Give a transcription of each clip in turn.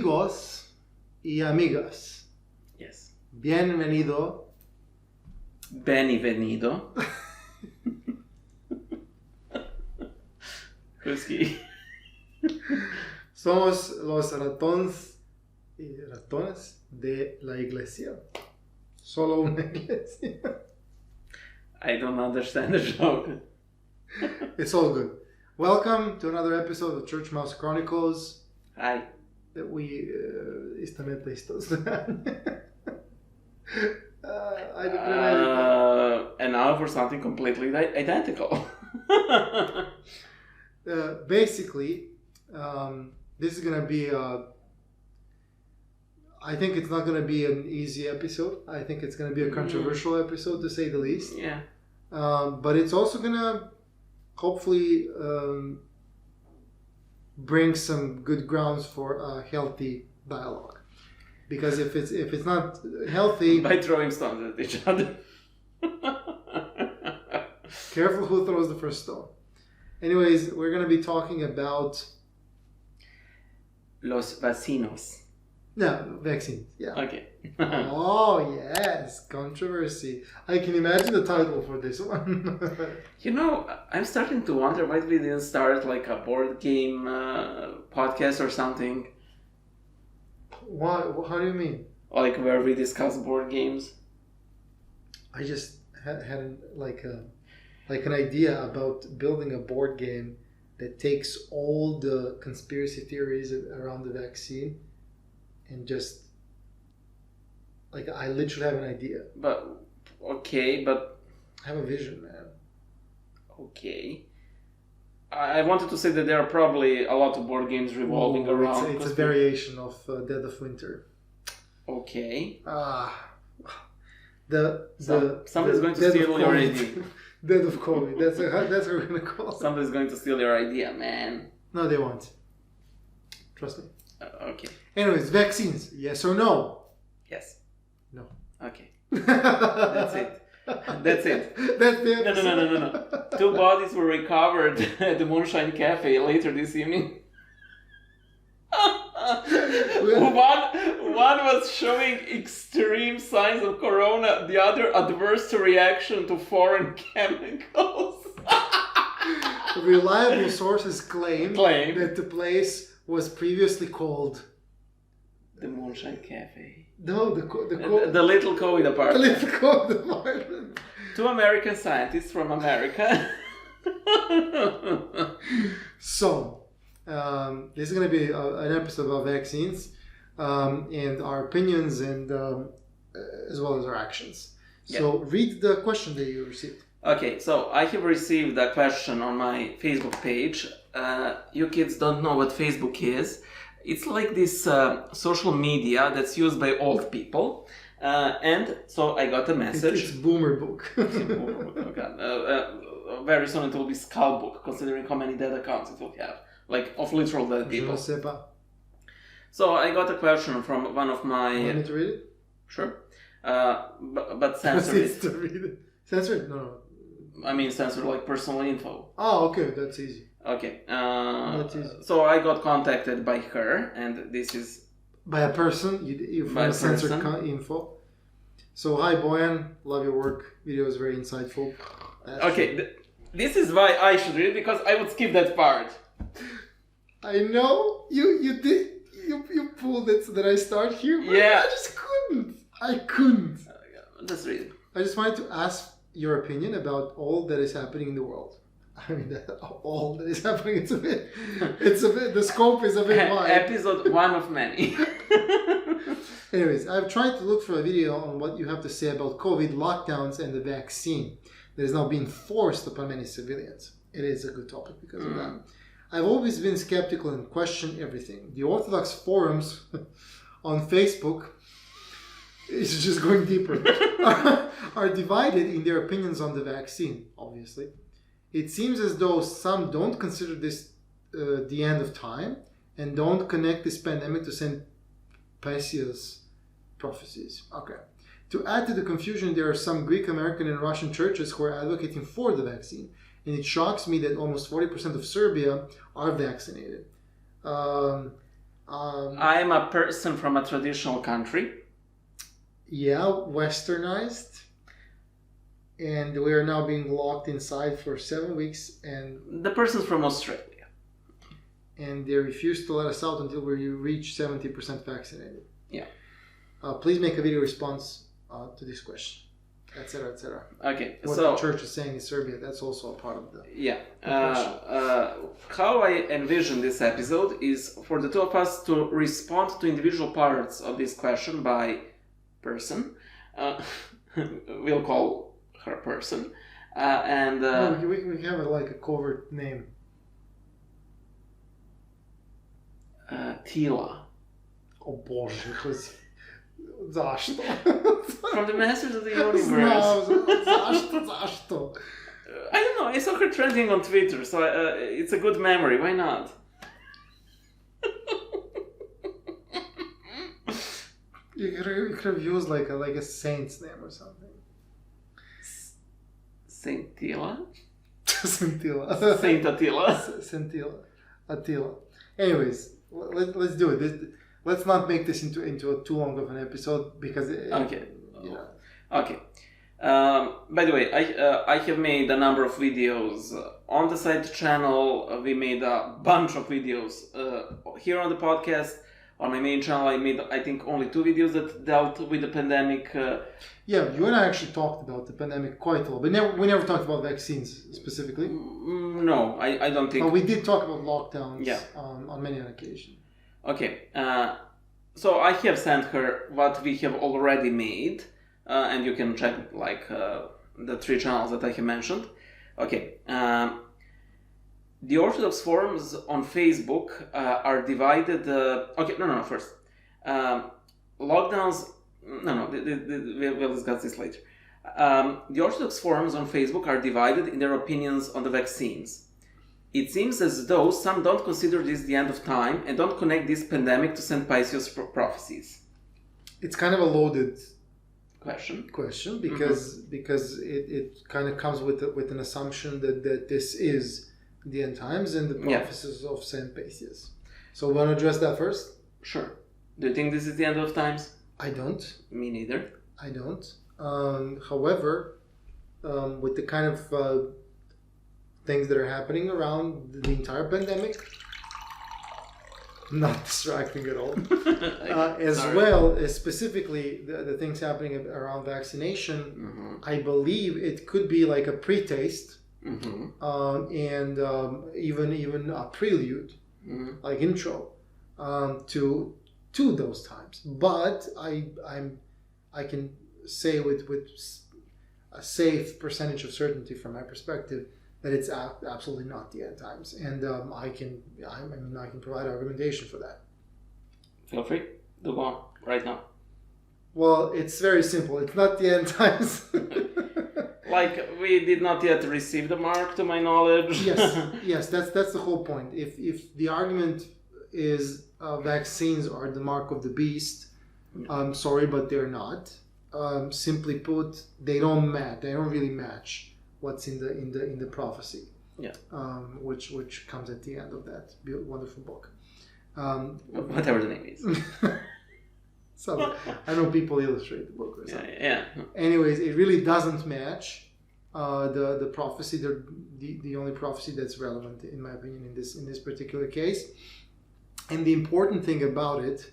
Amigos y amigas. Yes. Bienvenido. Benvenido. Who's he? Somos los ratones y ratones de la iglesia. Solo una iglesia. I don't understand the joke. It's all good. Welcome to another episode of Church Mouse Chronicles. Hi. Están listos. And now for something completely identical. Basically, this is going to be I think it's not going to be an easy episode. I think it's going to be a controversial episode, to say the least. Yeah. But it's also going to hopefully bring some good grounds for a healthy dialogue. Because if it's not healthy... By throwing stones at each other. Careful who throws the first stone. Anyways, we're going to be talking about... Los vacinos. No, vaccines. Yeah. Okay. Oh, yes. Controversy. I can imagine the title for this one. You know, I'm starting to wonder why we didn't start like a board game podcast or something. Why? How do you mean? Like where we discuss board games. I just had an idea about building a board game that takes all the conspiracy theories around the vaccine and just I literally have an idea. But I have a vision, man. Okay. I wanted to say that there are probably a lot of board games revolving around. It's a variation of Dead of Winter. Okay. Somebody's going to steal your idea. Dead of COVID. That's what we're gonna call it. Somebody's going to steal your idea, man. No, they won't. Trust me. Okay. Anyways, vaccines. Yes or no? Yes. No. Okay. That's it. That's it. That's the episode. No. 2 bodies were recovered at the Moonshine Cafe later this evening. One was showing extreme signs of corona, the other adverse reaction to foreign chemicals. Reliable sources claim that the place was previously called the Moonshine Cafe. No, the little COVID apartment. The little COVID apartment. 2 American scientists from America. So, this is going to be an episode about vaccines and our opinions and as well as our actions. So, read the question that you received. Okay, so I have received a question on my Facebook page. You kids don't know what Facebook is. It's like this social media that's used by old people. And so I got a message. It's Boomer Book. Very soon it will be Skull Book, considering how many dead accounts it will have. Like, of literal dead people. Je ne sais pas. So I got a question from one of my... You want me to read it? Sure. But censor it. To read it. Censor it? No. I mean censor like personal info. Oh, okay. That's easy. Okay. That's easy. So I got contacted by her, and this is... By a person? You from censored info. So, hi, Boyan. Love your work. Video is very insightful. This is why I should read it, because I would skip that part. I know. You did. You pulled it so that I start here. But yeah. I just couldn't. I couldn't. Let's read it. I just wanted to ask your opinion about all that is happening in the world. I mean, all that is happening. It's a bit. The scope is a bit wide. Episode 1 of many. Anyways, I've tried to look for a video on what you have to say about COVID lockdowns and the vaccine that is now being forced upon many civilians. It is a good topic because of that. I've always been skeptical and questioned everything. The Orthodox forums on Facebook, it's just going deeper, are divided in their opinions on the vaccine, obviously. It seems as though some don't consider this the end of time and don't connect this pandemic to St. Pacius prophecies. Okay. To add to the confusion, there are some Greek, American, and Russian churches who are advocating for the vaccine. And it shocks me that almost 40% of Serbia are vaccinated. I'm a person from a traditional country. Yeah, westernized. And we are now being locked inside for 7 weeks, and the person's from Australia. And they refuse to let us out until we reach 70% vaccinated. Yeah. Please make a video response to this question, etc., etc. Okay, what so the church is saying in Serbia, that's also a part of the how I envision this episode is for the two of us to respond to individual parts of this question by person. We'll call her person. No, we have like a covert name. Tila. O Bože, zašto? From the Masters of the Universe. Zašto? I don't know, I saw her trending on Twitter, so it's a good memory, why not? You could have used like a saint's name or something. Saint Tila? Scintilla. Saint Attila. Scintilla. Attila. Anyways, let's do it. Let's not make this into a too long of an episode because okay. Yeah. Okay. By the way, I have made a number of videos on the side channel. We made a bunch of videos here on the podcast. On my main channel, I made, I think, only 2 videos that dealt with the pandemic. Yeah, you and I actually talked about the pandemic quite a lot, but we never talked about vaccines specifically. No, I don't think. But we did talk about lockdowns. Yeah. On many an occasion. Okay, so I have sent her what we have already made, and you can check like the 3 channels that I have mentioned. Okay, the Orthodox forums on Facebook are divided. Okay, no, first. Lockdowns, we'll discuss this later. The Orthodox forums on Facebook are divided in their opinions on the vaccines. It seems as though some don't consider this the end of time and don't connect this pandemic to St. Paisios' prophecies. It's kind of a loaded question because it kind of comes with an assumption that this is the end times and the prophecies of St. Paisios. So we want to address that first? Sure. Do you think this is the end of times? I don't. Me neither. I don't. However, with the kind of things that are happening around the entire pandemic, not distracting at all, as well as specifically the things happening around vaccination, I believe it could be like a pre-taste and even a prelude, like intro to those times. But I can say with a safe percentage of certainty from my perspective that it's absolutely not the end times, and I can provide argumentation for that. Feel free to go on right now. Well, it's very simple. It's not the end times. Like, we did not yet receive the mark, to my knowledge. Yes, that's the whole point. If the argument is vaccines are the mark of the beast, I'm sorry, but they're not. Simply put, they don't match. They don't really match what's in the prophecy. Yeah. Which comes at the end of that wonderful book. Whatever the name is. So I know people illustrate the book or something. Yeah. Anyways, it really doesn't match the prophecy. The only prophecy that's relevant, in my opinion, in this particular case. And the important thing about it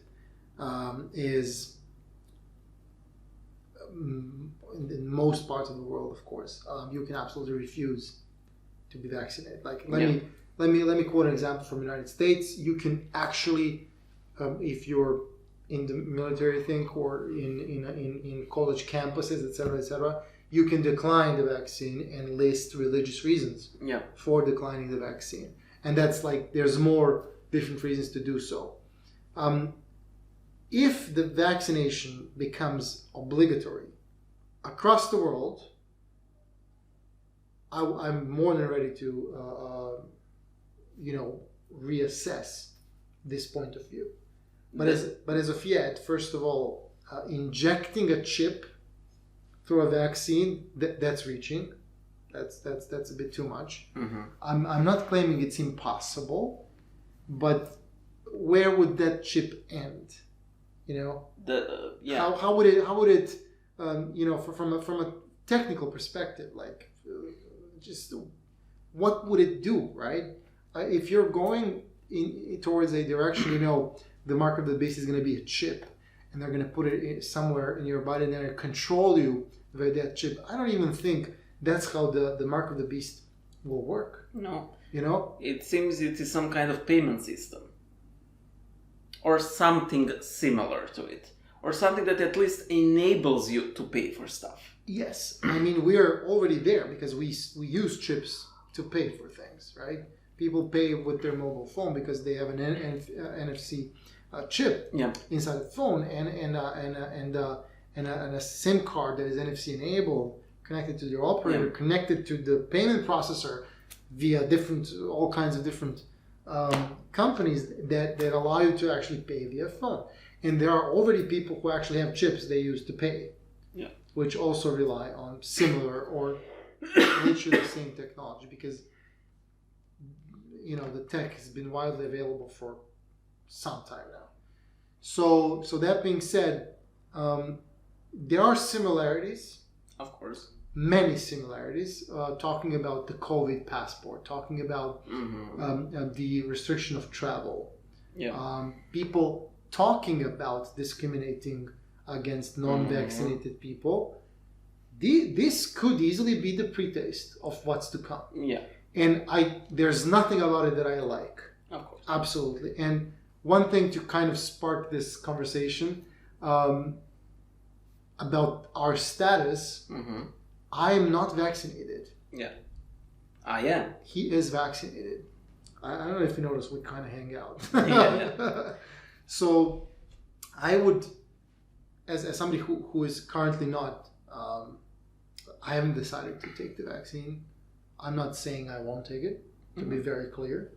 is, in most parts of the world, of course, you can absolutely refuse to be vaccinated. Like let me quote an example from the United States. You can actually, if you're in the military thing or in college campuses, etc., you can decline the vaccine and list religious reasons for declining the vaccine. And that's like, there's more different reasons to do so. If the vaccination becomes obligatory across the world, I'm more than ready to, reassess this point of view. But as of yet, first of all, injecting a chip through a vaccine, that's reaching. That's a bit too much. I'm not claiming it's impossible, but where would that chip end? How would it from a technical perspective, like just what would it do, right? If you're going towards a direction, the mark of the beast is going to be a chip, and they're going to put it somewhere in your body and they're going to control you with that chip. I don't even think that's how the mark of the beast will work. No. It seems it is some kind of payment system. Or something similar to it. Or something that at least enables you to pay for stuff. Yes. I mean, we are already there because we use chips to pay for things, right? People pay with their mobile phone because they have an NFC chip inside the phone and a SIM card that is NFC enabled, connected to their operator, connected to the payment processor via all kinds of different companies that allow you to actually pay via phone. And there are already people who actually have chips they use to pay, which also rely on similar or literally the same technology because the tech has been widely available for some time now. So that being said, there are similarities. Of course. Many similarities, talking about the COVID passport, talking about the restriction of travel, people talking about discriminating against non-vaccinated people. This could easily be the pre-taste of what's to come. Yeah. And there's nothing about it that I like. Of course. Absolutely. And one thing to kind of spark this conversation about our status, I am not vaccinated. Yeah. I am. He is vaccinated. I don't know if you notice, we kind of hang out. Yeah. So I would, as somebody who is currently not, I haven't decided to take the vaccine. I'm not saying I won't take it, to be very clear.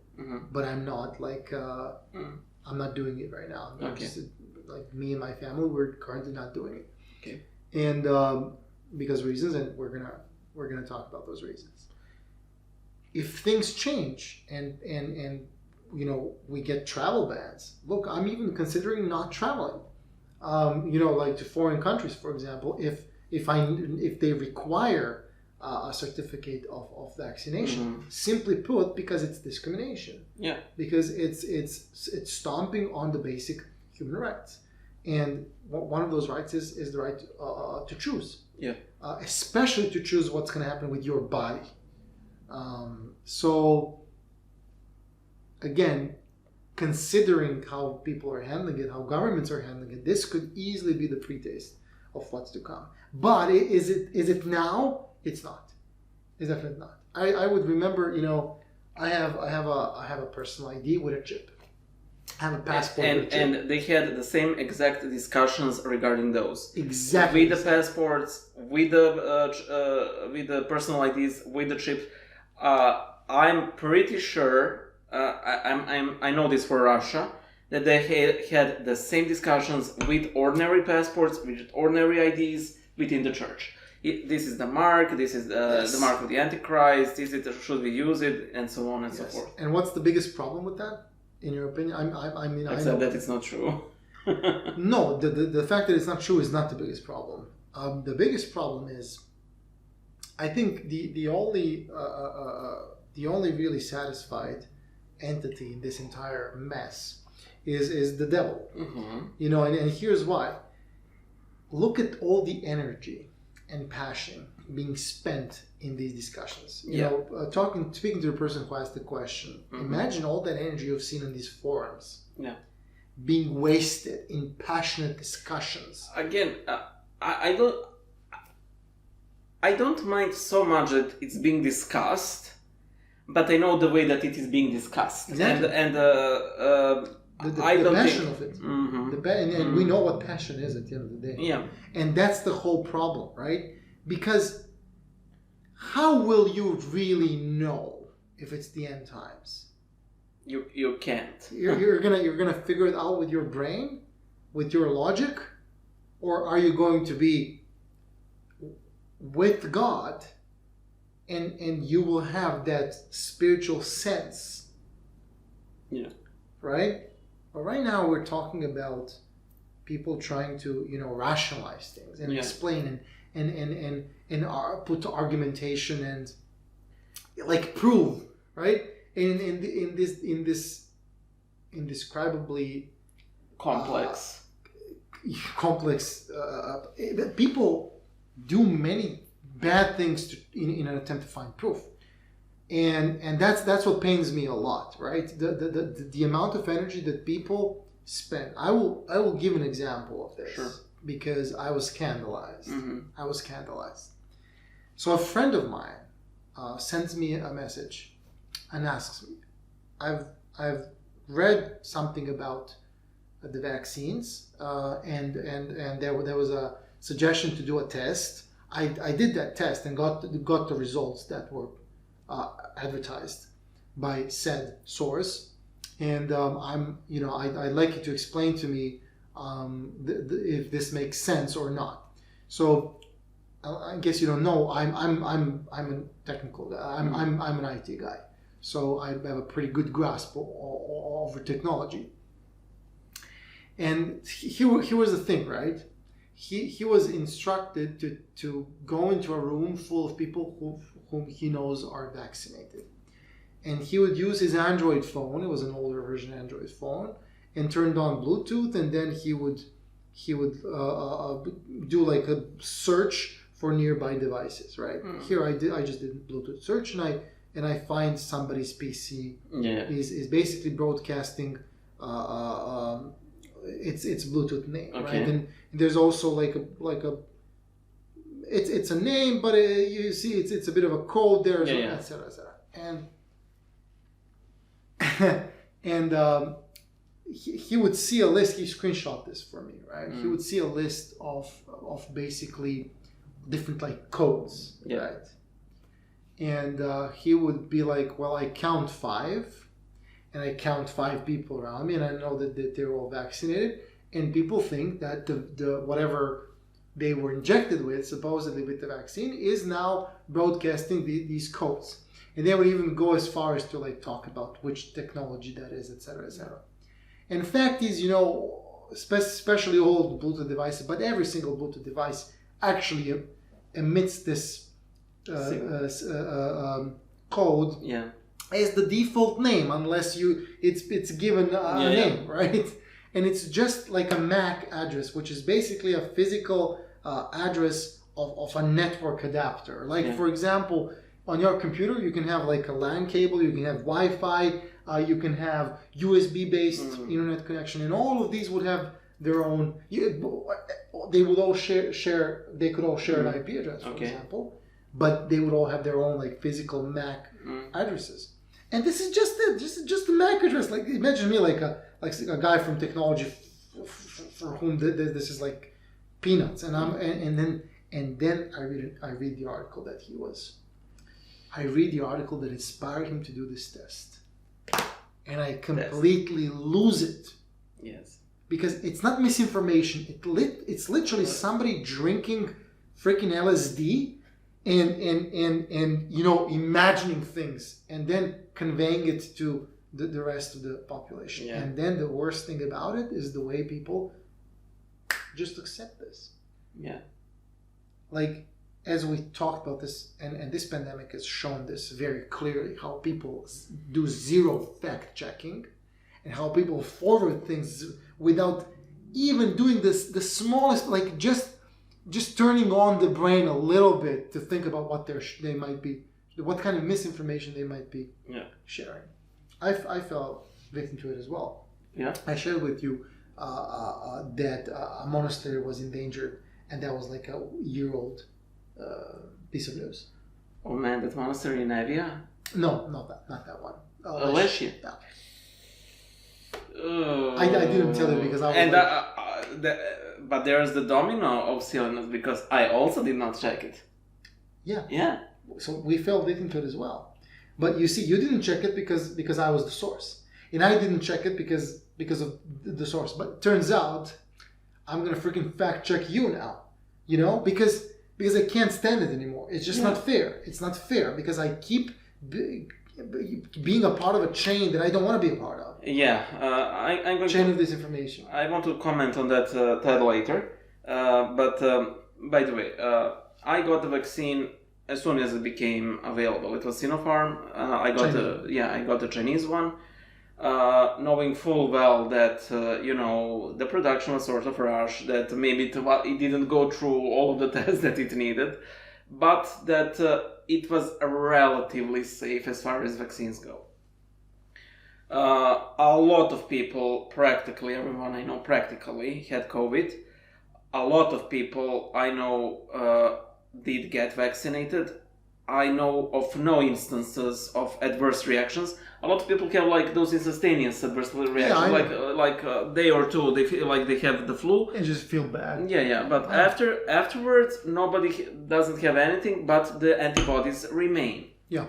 But I'm not I'm not doing it right now. Just, like me and my family, we're currently not doing it. Okay. And because of reasons, and we're gonna talk about those reasons. If things change and we get travel bans. Look, I'm even considering not traveling. Like to foreign countries, for example, if they require a certificate of vaccination, simply put, because it's discrimination. Yeah. Because it's stomping on the basic human rights, and one of those rights is the right to choose. Yeah. Especially to choose what's going to happen with your body. So again, considering how people are handling it, how governments are handling it, this could easily be the pre-taste of what's to come. But is it now? It's not. It's definitely not. I would remember, I have a personal ID with a chip. I have a passport with a chip. And they had the same exact discussions regarding those. Exactly. With the passports, with the personal IDs, with the chips. I'm pretty sure. I know this for Russia, that they had the same discussions with ordinary passports, with ordinary IDs within the church. This is the mark, this is the mark of the Antichrist, should we use it, and so on and so forth. And what's the biggest problem with that, in your opinion? Except that it's not true. No, the fact that it's not true is not the biggest problem. The biggest problem is, I think the only really satisfied entity in this entire mess is the devil. And here's why. Look at all the energy and passion being spent in these discussions. Speaking to the person who asked the question, imagine all that energy you've seen in these forums being wasted in passionate discussions. Again, I don't mind so much that it's being discussed, but I know the way that it is being discussed. Exactly. And the passion of it. And we know what passion is at the end of the day. Yeah. And that's the whole problem, right? Because how will you really know if it's the end times? You can't. You're gonna figure it out with your brain, with your logic, or are you going to be with God, and you will have that spiritual sense? Yeah. Right? But right now we're talking about people trying to, rationalize things and explain and put argumentation and like prove, right? In this indescribably complex. People do many bad things in an attempt to find proof, and that's what pains me a lot, right? The amount of energy that people spend. I will give an example of this. Sure. Because I was scandalized. Mm-hmm. I was scandalized. So a friend of mine sends me a message and asks me, I've read something about the vaccines and there was a suggestion to do a test. I did that test and got the results that were advertised by said source, and I'd like you to explain to me if this makes sense or not. So I guess you don't know. I'm a technical guy. I'm an IT guy, so I have a pretty good grasp over technology. And here was the thing, right? He was instructed to go into a room full of people whom he knows are vaccinated, and he would use his Android phone. It was an older version Android phone, and turned on Bluetooth, and then he would do like a search for nearby devices, right? Here I just did Bluetooth search, and I find somebody's PC is basically broadcasting its Bluetooth name, okay. Right? And there's also like a it's a name, but you see it's a bit of a code there, etc. And he would see a list. He screenshot this for me, right? He would see a list of basically different like codes, right? And he would be like, well, I count 5, and I count 5 people around me, and I know that they're all vaccinated, and people think that the whatever they were injected with, supposedly with the vaccine, is now broadcasting these codes. And they would even go as far as to like talk about which technology that is, etc., etc. And the fact is, especially old Bluetooth devices, but every single Bluetooth device actually emits this code as the default name, unless it's given a name, right? And it's just like a MAC address, which is basically a physical address of a network adapter. Like, for example, on your computer, you can have like a LAN cable, you can have Wi-Fi, you can have USB-based internet connection, and all of these would have their own. They would all share. They could all share an IP address, for example, but they would all have their own like physical MAC addresses. And this is just it. This is just a MAC address. Like, imagine me like a guy from technology for whom this is like peanuts. And and then I read the article that he was. I read the article that inspired him to do this test, and I completely lose it. Yes. Because it's not misinformation. It's literally somebody drinking freaking LSD and imagining things and then conveying it to the rest of the population. Yeah. And then the worst thing about it is the way people just accept this. Yeah. Like, as we talked about this, and this pandemic has shown this very clearly, how people do zero fact checking and how people forward things without even doing the smallest, like just turning on the brain a little bit to think about what they might be, what kind of misinformation they might be sharing. I fell victim to it as well. Yeah. I shared with you that a monastery was endangered, and that was like a year-old piece of news. Oh man, that monastery in Avia? No, not that one. Alessia. Yeah. I didn't tell you because I was but there's the domino of silliness, because I also did not check it. Yeah. Yeah. So we fell victim to it as well. But you see, you didn't check it because I was the source, and I didn't check it because of the source. But it turns out I'm gonna freaking fact check you now, because I can't stand it anymore. It's just not fair. It's not fair because I keep being a part of a chain that I don't want to be a part of. Yeah, I'm going Chain of disinformation. I want to comment on that title later. But by the way, I got the vaccine as soon as it became available. It was Sinopharm. I got the Chinese one, knowing full well that the production was sort of rushed, that maybe it didn't go through all of the tests that it needed, but that it was relatively safe as far as vaccines go. A lot of people, practically everyone I know practically, had COVID. A lot of people I know did get vaccinated. I know of no instances of adverse reactions. A lot of people have like those instantaneous adverse reactions, like a day or two. They feel like they have the flu and just feel bad. Yeah. But afterwards, nobody doesn't have anything, but the antibodies remain. Yeah.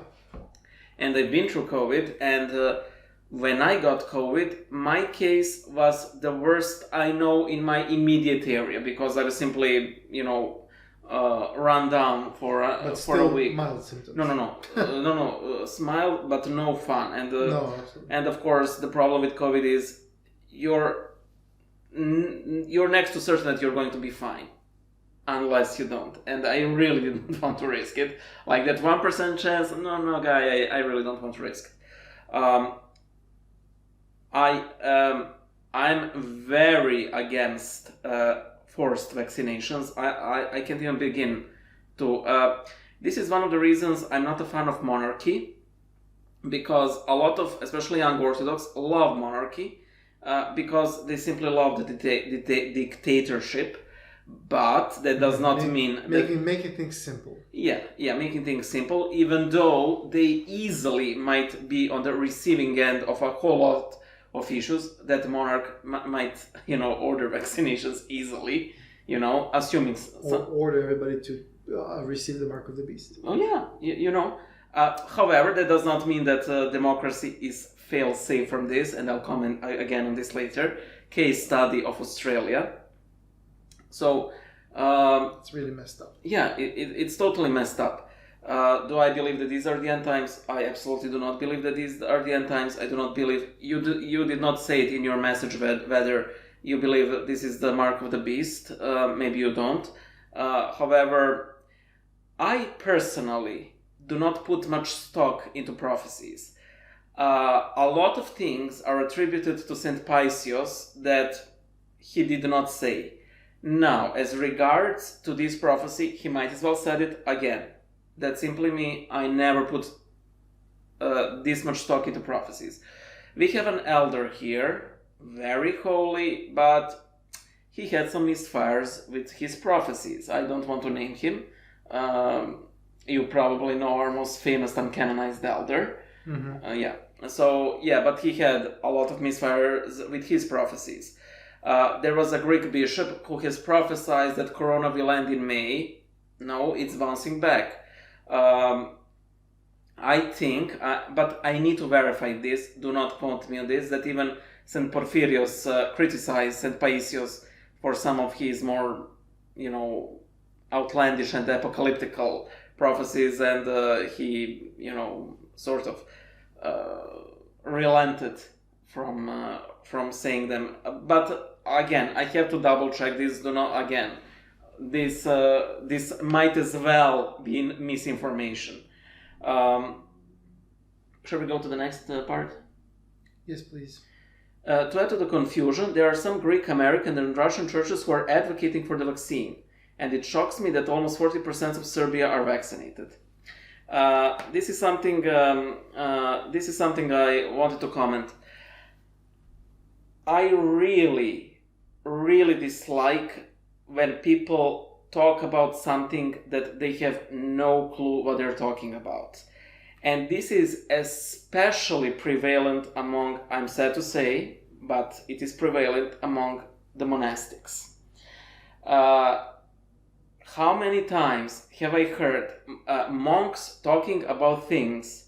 And I've been through COVID, and when I got COVID, my case was the worst I know in my immediate area, because I was simply, run down for a week. Mild symptoms. No. Smile, but no fun. And no, and of course, the problem with COVID is you're next to certain that you're going to be fine, unless you don't. And I really didn't want to risk it. Like that 1% chance. No, guy, I really don't want to risk it. I'm very against forced vaccinations. I can't even begin to. This is one of the reasons I'm not a fan of monarchy, because a lot of, especially young Orthodox, love monarchy because they simply love the dictatorship. But that does not mean making things simple. Yeah, making things simple, even though they easily might be on the receiving end of a whole lot of issues that the monarch might, order vaccinations easily, assuming... Or order everybody to receive the mark of the beast. Oh yeah, however, that does not mean that democracy is fail-safe from this, and I'll comment again on this later. Case study of Australia. So... it's really messed up. Yeah, it's totally messed up. Do I believe that these are the end times? I absolutely do not believe that these are the end times. I do not believe... You did not say it in your message whether you believe this is the mark of the beast. Maybe you don't. However, I personally do not put much stock into prophecies. A lot of things are attributed to St. Paisios that he did not say. Now, as regards to this prophecy, he might as well said it again. That simply means I never put this much stock into prophecies. We have an elder here, very holy, but he had some misfires with his prophecies. I don't want to name him. You probably know our most famous uncanonized elder. Mm-hmm. But he had a lot of misfires with his prophecies. There was a Greek bishop who has prophesied that Corona will end in May. No, it's bouncing back. I think, but I need to verify this, do not quote me on this, that even St. Porphyrios criticized St. Paisios for some of his more, outlandish and apocalyptical prophecies, and he, sort of relented from saying them. But again, I have to double check this. This might as well be misinformation. Shall we go to the next part? Yes, please. To add to the confusion, there are some Greek, American, and Russian churches who are advocating for the vaccine, and it shocks me that almost 40% of Serbia are vaccinated. This is something I wanted to comment. I really, really dislike when people talk about something that they have no clue what they're talking about. And this is especially prevalent among, I'm sad to say, but it is prevalent among the monastics. How many times have I heard monks talking about things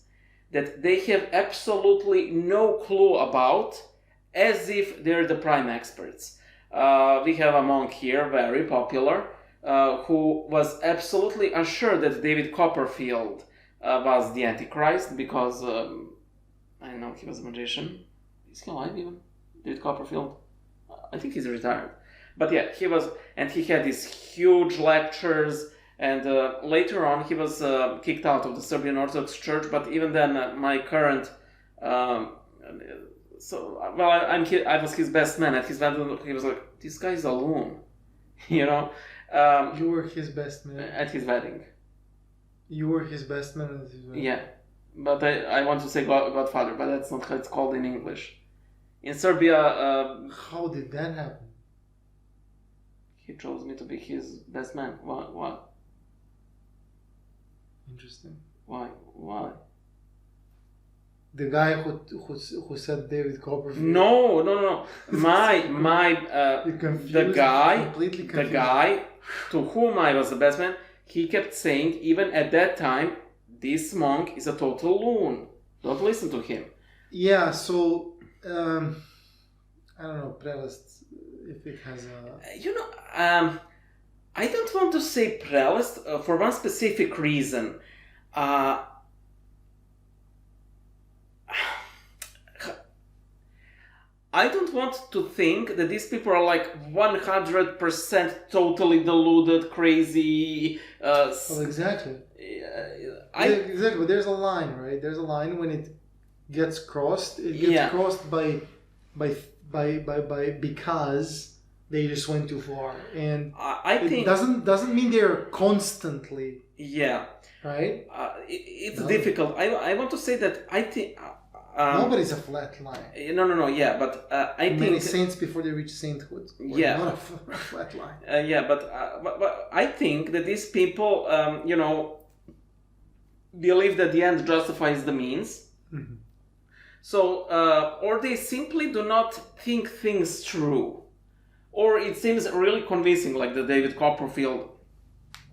that they have absolutely no clue about, as if they're the prime experts? We have a monk here, very popular, who was absolutely assured that David Copperfield was the Antichrist because I know he was a magician. Is he alive even? David Copperfield? I think he's retired. But yeah, he was, and he had these huge lectures, and later on he was kicked out of the Serbian Orthodox Church. But even then, my current, I was his best man at his wedding. He was like, "This guy's a loon," you know. You were his best man at his wedding. You were his best man at his wedding. Yeah, but I want to say Godfather, but that's not how it's called in English. In Serbia, how did that happen? He chose me to be his best man. Why? Interesting. Why? The guy who said David Copperfield. No. The guy to whom I was the best man, he kept saying, even at that time, this monk is a total loon. Don't listen to him. Yeah, so I don't know, prelest, if it has a... I don't want to say prelest for one specific reason. I don't want to think that these people are like 100% totally deluded, crazy. Well, exactly. Exactly, but there's a line, right? There's a line when it gets crossed. It gets crossed by because they just went too far, and I think doesn't mean they're constantly. Yeah. Right. It's difficult. I want to say that I think. Nobody's a flat line. No. Yeah, but I think many saints before they reach sainthood. Yeah, not a flat line. But I think that these people, believe that the end justifies the means. Mm-hmm. So, or they simply do not think things through, or it seems really convincing, like the David Copperfield.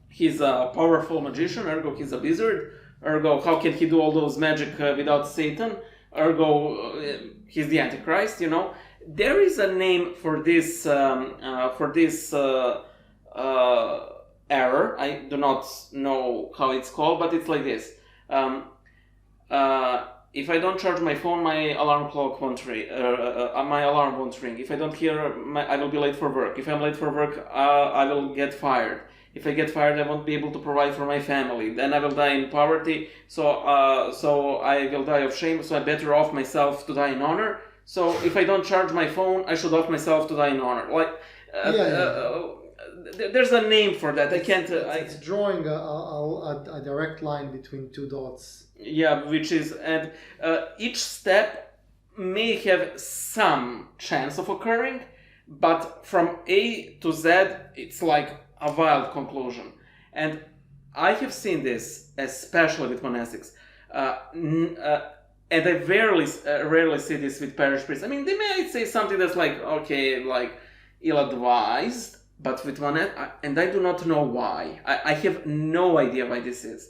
He's a powerful magician, ergo he's a wizard. Ergo, how can he do all those magic without Satan? Ergo, he's the Antichrist. There is a name for this error. I do not know how it's called, but it's like this. If I don't charge my phone, my alarm clock won't ring. My alarm won't ring. If I don't hear, I will be late for work. If I'm late for work, I will get fired. If I get fired, I won't be able to provide for my family. Then I will die in poverty. So I will die of shame. So I better off myself to die in honor. So if I don't charge my phone, I should off myself to die in honor. There's a name for that. It's drawing a direct line between two dots. Yeah, which is, and each step may have some chance of occurring, but from A to Z, it's like a wild conclusion. And I have seen this, especially with monastics, and I rarely see this with parish priests. I mean, they may say something that's like, okay, like ill-advised, but with monastics, and I do not know why. I have no idea why this is.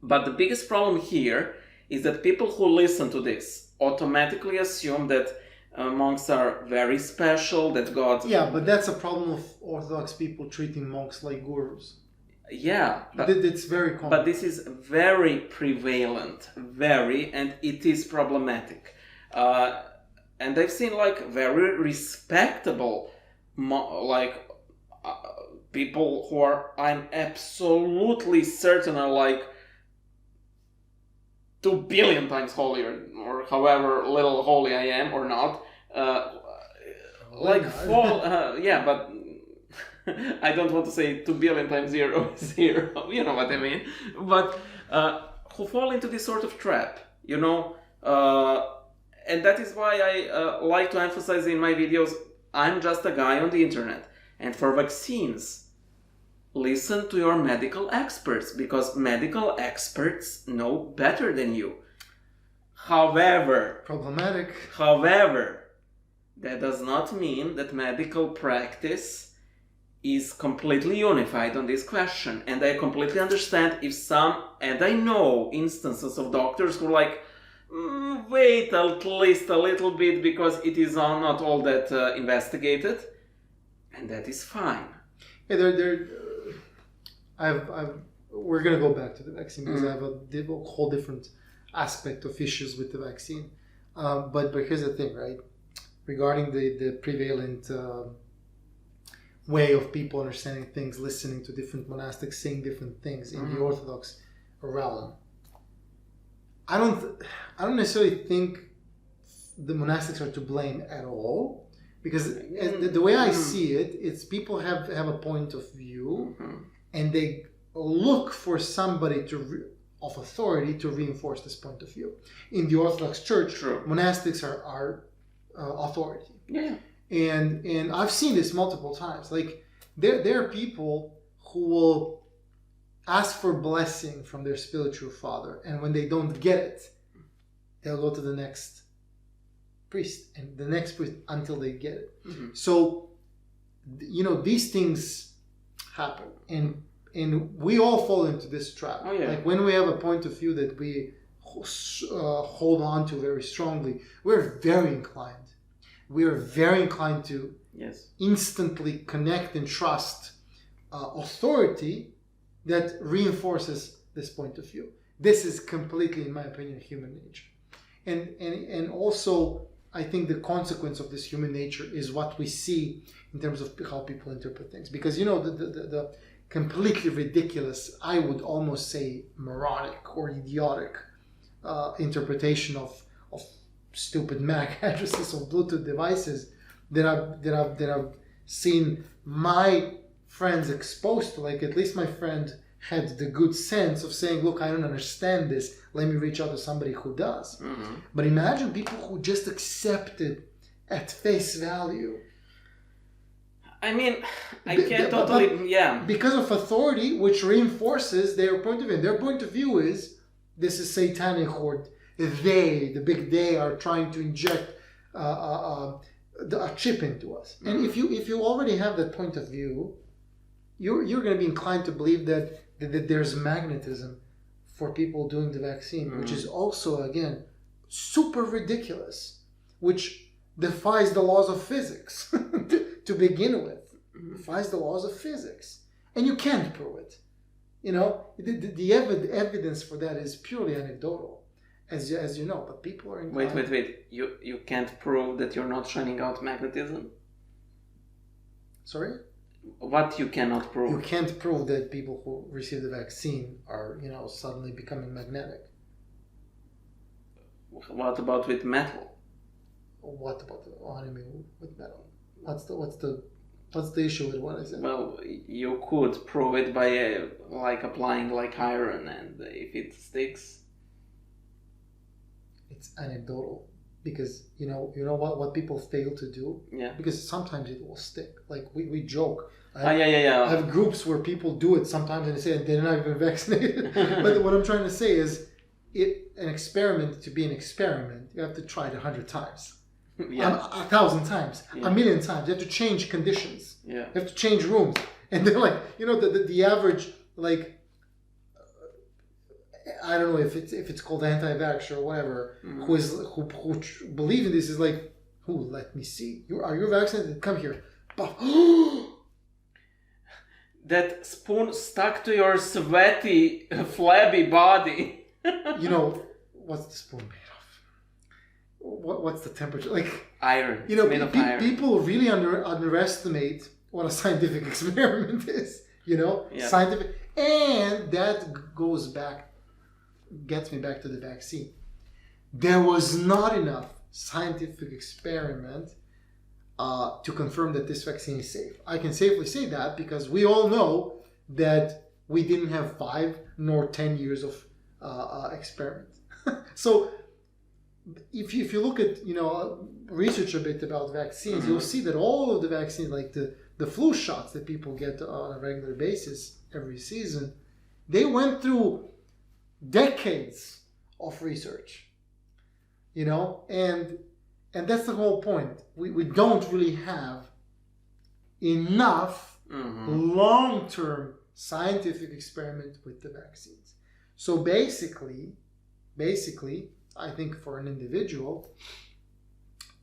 But the biggest problem here is that people who listen to this automatically assume that monks are very special, that God... Yeah, but that's a problem of Orthodox people treating monks like gurus. Yeah. It's very common. But this is very prevalent, and it is problematic. And I've seen very respectable people who are, I'm absolutely certain, are 2 billion times holier, or however little holy I am or not. But I don't want to say 2 billion times 0 is 0. You know what I mean? But who fall into this sort of trap, and that is why I like to emphasize in my videos, I'm just a guy on the internet. And for vaccines, listen to your medical experts, because medical experts know better than you. However, that does not mean that medical practice is completely unified on this question. And I completely understand and I know instances of doctors who are wait at least a little bit because it is not all that investigated. And that is fine. Yeah, I've we're going to go back to the vaccine because I have a whole different aspect of issues with the vaccine. But here's the thing, right? Regarding the prevalent way of people understanding things, listening to different monastics saying different things in the Orthodox realm. I don't necessarily think the monastics are to blame at all, because the way I see it, it's people have a point of view, and they look for somebody of authority to reinforce this point of view. In the Orthodox Church, monastics are authority. Yeah. And I've seen this multiple times. Like there are people who will ask for blessing from their spiritual father, and when they don't get it, they'll go to the next priest and the next priest until they get it. So, these things happen, and we all fall into this trap. Like when we have a point of view that we hold on to very strongly, we're very inclined. We are very inclined to instantly connect and trust authority that reinforces this point of view. This is completely, in my opinion, human nature. And also, I think the consequence of this human nature is what we see in terms of how people interpret things. Because, the completely ridiculous, I would almost say moronic or idiotic interpretation of stupid MAC addresses of Bluetooth devices that I've seen my friends exposed to. Like, at least my friend had the good sense of saying, look, I don't understand this. Let me reach out to somebody who does. But imagine people who just accept it at face value. I mean, I can't totally, because of authority, which reinforces their point of view. Their point of view is, this is satanic, or the big they, are trying to inject a chip into us. And if you already have that point of view, you're going to be inclined to believe that there's magnetism for people doing the vaccine, which is also, again, super ridiculous, which defies the laws of physics to begin with. Defies the laws of physics. And you can't prove it. The evidence for that is purely anecdotal, as you know, but people are inclined... Wait. You can't prove that you're not shining out magnetism? Sorry? What you cannot prove? You can't prove that people who receive the vaccine are, suddenly becoming magnetic. What about with metal? What about what do you mean with metal? What's the issue with what I said? Well, you could prove it by applying like iron, and if it sticks. It's anecdotal, because you know what people fail to do. Yeah. Because sometimes it will stick. Like we joke. I have groups where people do it sometimes, and they say they're not even vaccinated. But what I'm trying to say is, an experiment, to be an experiment, you have to try it 100 times. 1,000 times, 1,000,000 times. You have to change conditions. You have to change rooms. And they're like, the average, like, I don't know if it's called anti-vaxxer or whatever, who believe in this is like, let me see. Are you vaccinated? Come here. That spoon stuck to your sweaty, flabby body. What's the spoon made of? What's the temperature? Like iron. Made of iron. People really underestimate what a scientific experiment is. Scientific, and that gets me back to the vaccine. There was not enough scientific experiment to confirm that this vaccine is safe. I can safely say that because we all know that we didn't have 5 nor 10 years of experiment. So if you look at research a bit about vaccines, you'll see that all of the vaccines, like the flu shots that people get on a regular basis every season, they went through decades of research. And that's the whole point. We don't really have enough long-term scientific experiment with the vaccines. So basically, I think for an individual,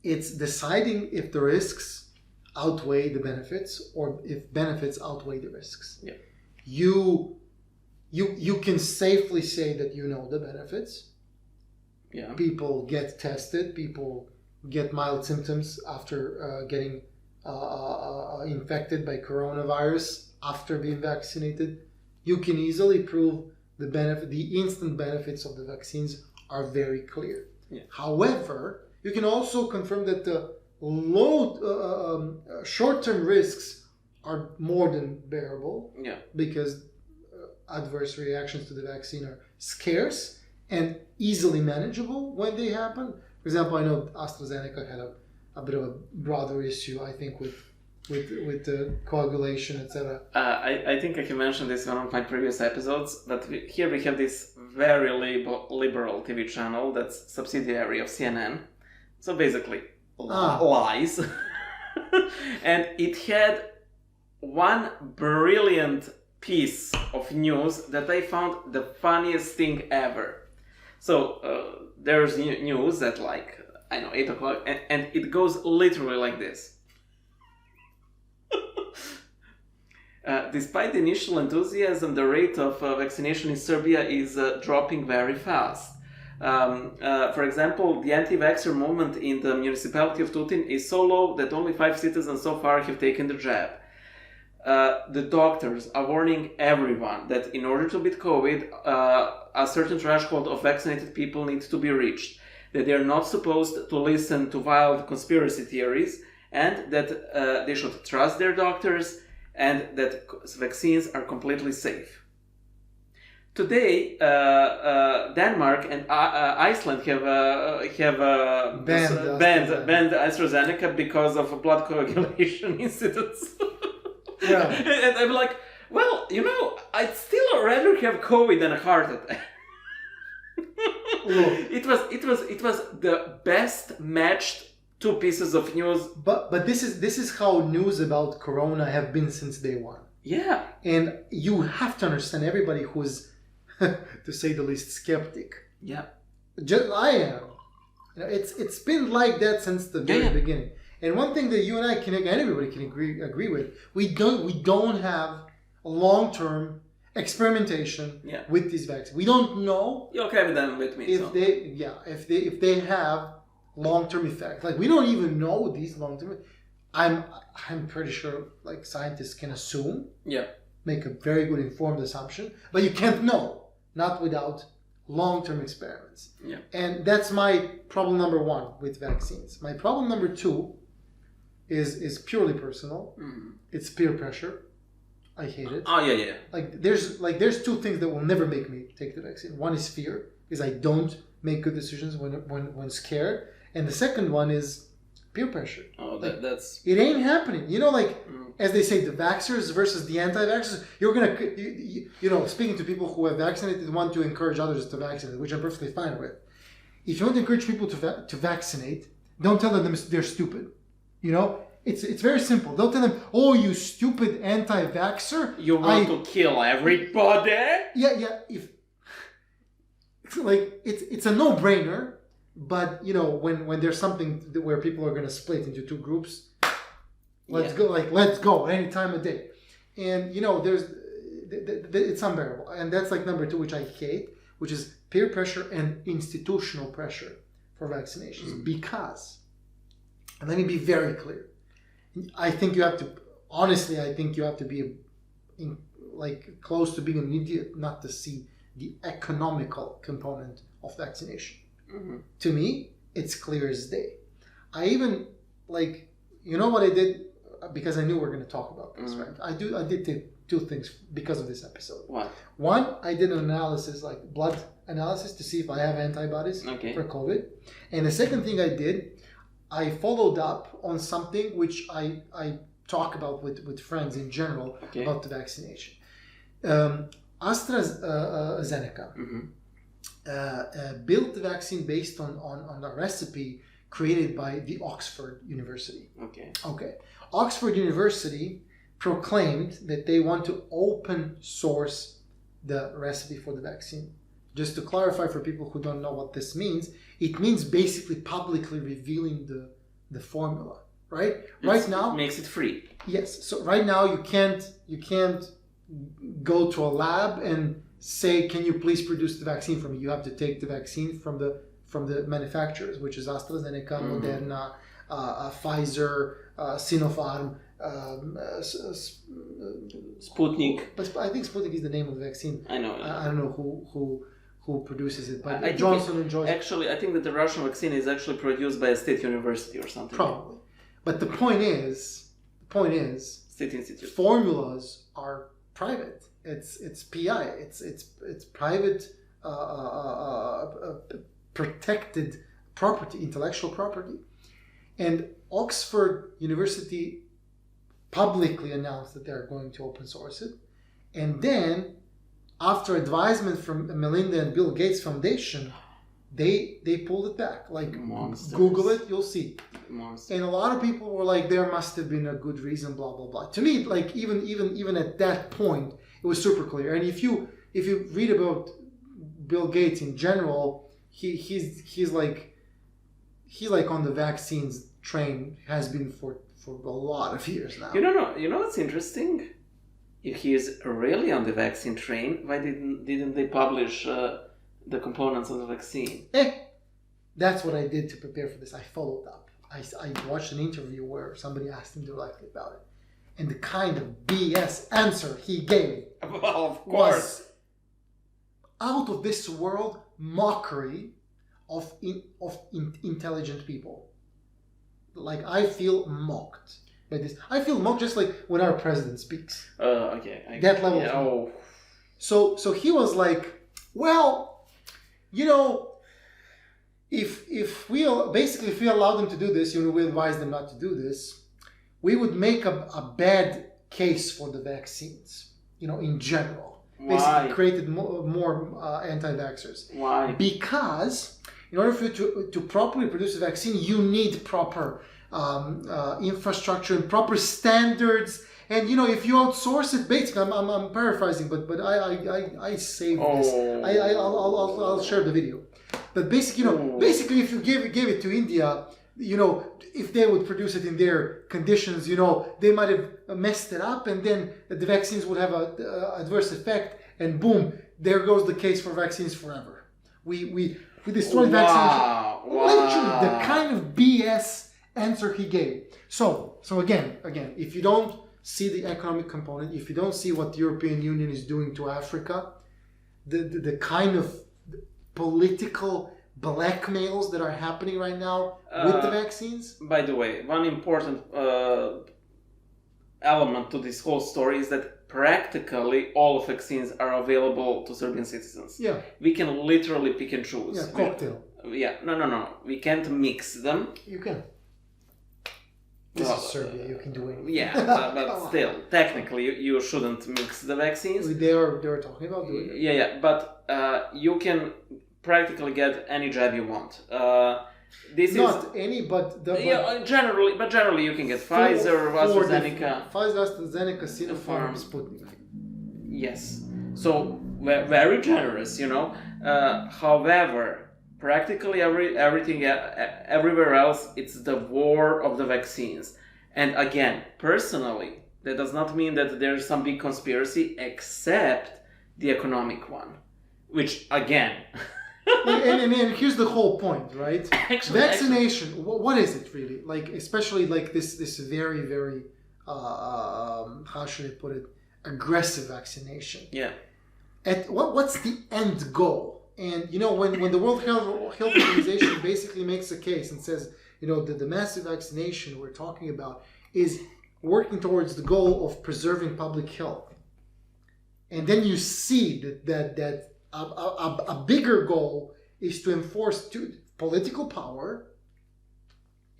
it's deciding if the risks outweigh the benefits or if benefits outweigh the risks. Yeah. You you can safely say that you know the benefits. Yeah. People get tested. People get mild symptoms after getting infected by coronavirus after being vaccinated. You can easily prove the instant benefits of the vaccines are very clear. Yeah. However, you can also confirm that the short-term risks are more than bearable. Yeah. Because adverse reactions to the vaccine are scarce and easily manageable when they happen. For example, I know AstraZeneca had a bit of a broader issue, I think, with the coagulation, etc. I think I can mention this in one of my previous episodes, but here we have this very liberal TV channel that's subsidiary of CNN. So basically, lies. And it had one brilliant piece of news that I found the funniest thing ever. So there's news at 8 o'clock, and it goes literally like this. Despite the initial enthusiasm, the rate of vaccination in Serbia is dropping very fast. For example, the anti-vaxxer movement in the municipality of Tutin is so low that only 5 citizens so far have taken the jab. The doctors are warning everyone that in order to beat COVID, a certain threshold of vaccinated people needs to be reached, that they are not supposed to listen to wild conspiracy theories, and that they should trust their doctors, and that vaccines are completely safe. Today, Denmark and Iceland have banned AstraZeneca because of blood coagulation incidents. Yeah. And I'm like, well, I'd still rather have COVID than a heart attack. It was the best matched two pieces of news. But this is how news about Corona have been since day one. Yeah. And you have to understand, everybody who's, to say the least, skeptic. Yeah. Just I am. It's been like that since the very beginning. And one thing that you and I everybody can agree with, we don't have a long-term experimentation with these vaccines. We don't know. You're okay with them with me. If they have long-term effects. Like, we don't even know these long-term. I'm pretty sure scientists can assume. Yeah. Make a very good informed assumption, but you can't know, not without long-term experiments. Yeah. And that's my problem number one with vaccines. My problem number two is purely personal. Mm. It's peer pressure. I hate it. Oh yeah. There's two things that will never make me take the vaccine. One is fear, because I don't make good decisions when scared, and the second one is peer pressure. Oh, that's it ain't happening. As they say, the vaxxers versus the anti-vaxxers. You're gonna, speaking to people who have vaccinated, want to encourage others to vaccinate, which I'm perfectly fine with. If you want to encourage people to vaccinate, don't tell them they're stupid. It's very simple. Don't tell them, "Oh, you stupid anti-vaxxer! You want to kill everybody." Yeah. If it's a no-brainer, but when there's something where people are going to split into two groups, let's go any time of day, and there's it's unbearable, and that's number two, which I hate, which is peer pressure and institutional pressure for vaccinations. Because, and let me be very clear, I think you have to be close to being an idiot not to see the economical component of vaccination. Mm-hmm. To me, it's clear as day. I even what I did, because I knew we were going to talk about this, right? I did two things because of this episode. What? One, I did an analysis, blood analysis, to see if I have antibodies for COVID. And the second thing I did, I followed up on something which I talk about with friends in general about the vaccination. AstraZeneca built the vaccine based on a recipe created by the Oxford University. Okay. Oxford University proclaimed that they want to open source the recipe for the vaccine. Just to clarify for people who don't know what this means, it means basically publicly revealing the formula, right? Right now, makes it free. Yes. So right now you can't go to a lab and say, can you please produce the vaccine for me? You have to take the vaccine from the manufacturers, which is AstraZeneca, Moderna, Pfizer, Sinopharm, Sputnik. But I think Sputnik is the name of the vaccine. I know. I don't know who produces it, but I Johnson and Johnson. Actually, I think that the Russian vaccine is actually produced by a state university or something. Probably. But the point is, State institute. Formulas are private. It's PI. It's private, protected property, intellectual property. And Oxford University publicly announced that they're going to open source it. And then, after advisement from Melinda and Bill Gates Foundation, they pulled it back. Like, Monsters. Google it, you'll see. Monsters. And a lot of people were like, there must have been a good reason, blah, blah, blah. To me, like, even at that point, it was super clear. And if you read about Bill Gates in general, he's like on the vaccines train, has been for a lot of years now. You know what's interesting? If he is really on the vaccine train, why didn't they publish the components of the vaccine? That's what I did to prepare for this. I followed up. I watched an interview where somebody asked him directly about it. And the kind of BS answer he gave was out of this world mockery of intelligent people. Like, I feel mocked by this. I feel mocked just like when our president speaks. Okay. That level. Yeah, oh. So he was like, well, if we allow them to do this, we advise them not to do this, we would make a bad case for the vaccines, in general. Why? Basically created more anti-vaxxers. Why? Because in order for you to properly produce a vaccine, you need proper infrastructure and proper standards. And if you outsource it, basically, I'm paraphrasing, but I saved this. I'll share the video. But basically, if you gave it to India, if they would produce it in their conditions, they might have messed it up, and then the vaccines would have an adverse effect, and boom, there goes the case for vaccines forever. We destroyed vaccination. Literally, the kind of BS answer he gave. So again, if you don't see the economic component, if you don't see what the European Union is doing to Africa, the kind of political blackmails that are happening right now with the vaccines. By the way, one important element to this whole story is that practically all vaccines are available to Serbian citizens. Yeah. We can literally pick and choose. Yeah, cocktail. No. We can't mix them. You can. This is Serbia. You can do anything. Yeah, but still, technically, you shouldn't mix the vaccines. They were talking about doing it. Yeah, but you can practically get any jab you want. Generally you can get Pfizer, AstraZeneca. Pfizer, AstraZeneca, Sinopharm, Sputnik. Yes. So very generous, However, practically everything everywhere else, it's the war of the vaccines. And again, personally, that does not mean that there's some big conspiracy, except the economic one, which again. and here's the whole point, right? Vaccination. What is it really? Like, especially like this very, very how should I put it? Aggressive vaccination. Yeah. What's the end goal? And when the World Health Organization basically makes a case and says, the massive vaccination we're talking about is working towards the goal of preserving public health, and then you see that a bigger goal is to enforce political power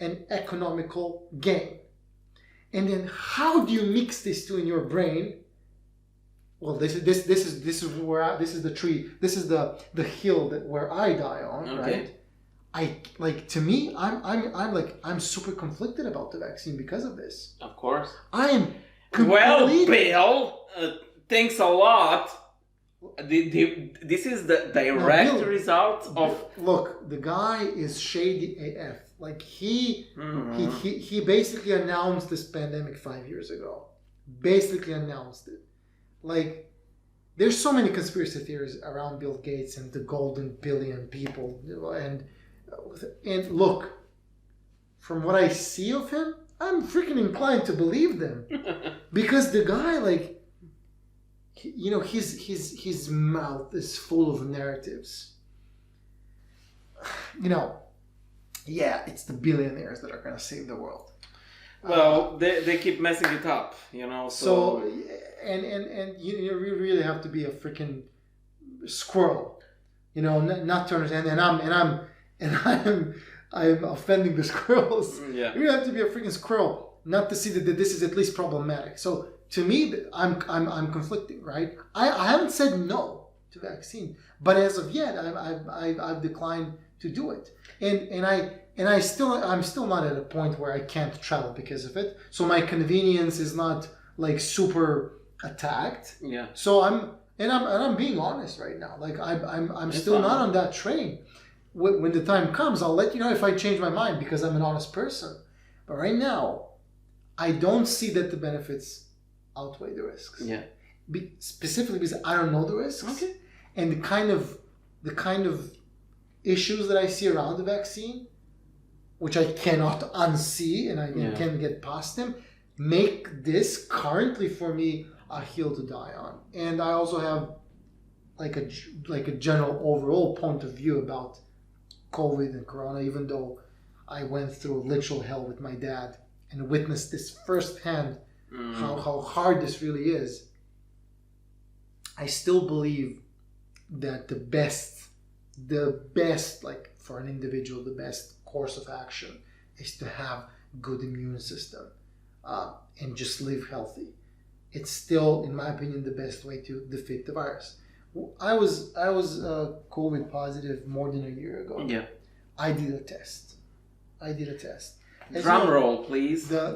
and economical gain. And then how do you mix these two in your brain? Well, this is the tree. This is the hill where I die on, okay. Right? I'm super conflicted about the vaccine because of this. Of course. I am completely... Well, Bill, thanks a lot. This is the direct result of... Look, the guy is shady AF. Like, he basically announced this pandemic 5 years ago. Basically announced it. Like, there's so many conspiracy theories around Bill Gates and the golden billion people, and look, from what I see of him, I'm freaking inclined to believe them, because the guy, like, you know, his mouth is full of narratives. You know, yeah, it's the billionaires that are gonna save the world. Well, they keep messing it up, you know. So and you really have to be a freaking squirrel, you know, not to understand. I'm offending the squirrels. Yeah. You have to be a freaking squirrel not to see that this is at least problematic. So to me, I'm conflicting, right? I haven't said no to vaccine, but as of yet, I've declined to do it, I'm still not at a point where I can't travel because of it. So my convenience is not like super attacked. Yeah. So I'm being honest right now. Like I'm still not on that train. When the time comes, I'll let you know if I change my mind, because I'm an honest person. But right now, I don't see that the benefits outweigh the risks. Yeah. Specifically because I don't know the risks. Okay. And the kind of issues that I see around the vaccine, which I cannot unsee and I can't get past them, make this currently for me a hill to die on. And I also have like a general overall point of view about COVID and Corona, even though I went through literal hell with my dad and witnessed this firsthand, how hard this really is. I still believe that the best, like for an individual, the best course of action is to have good immune system and just live healthy. It's still, in my opinion, the best way to defeat the virus. I was COVID positive more than a year ago. Yeah. I did a test. Drum roll, please. The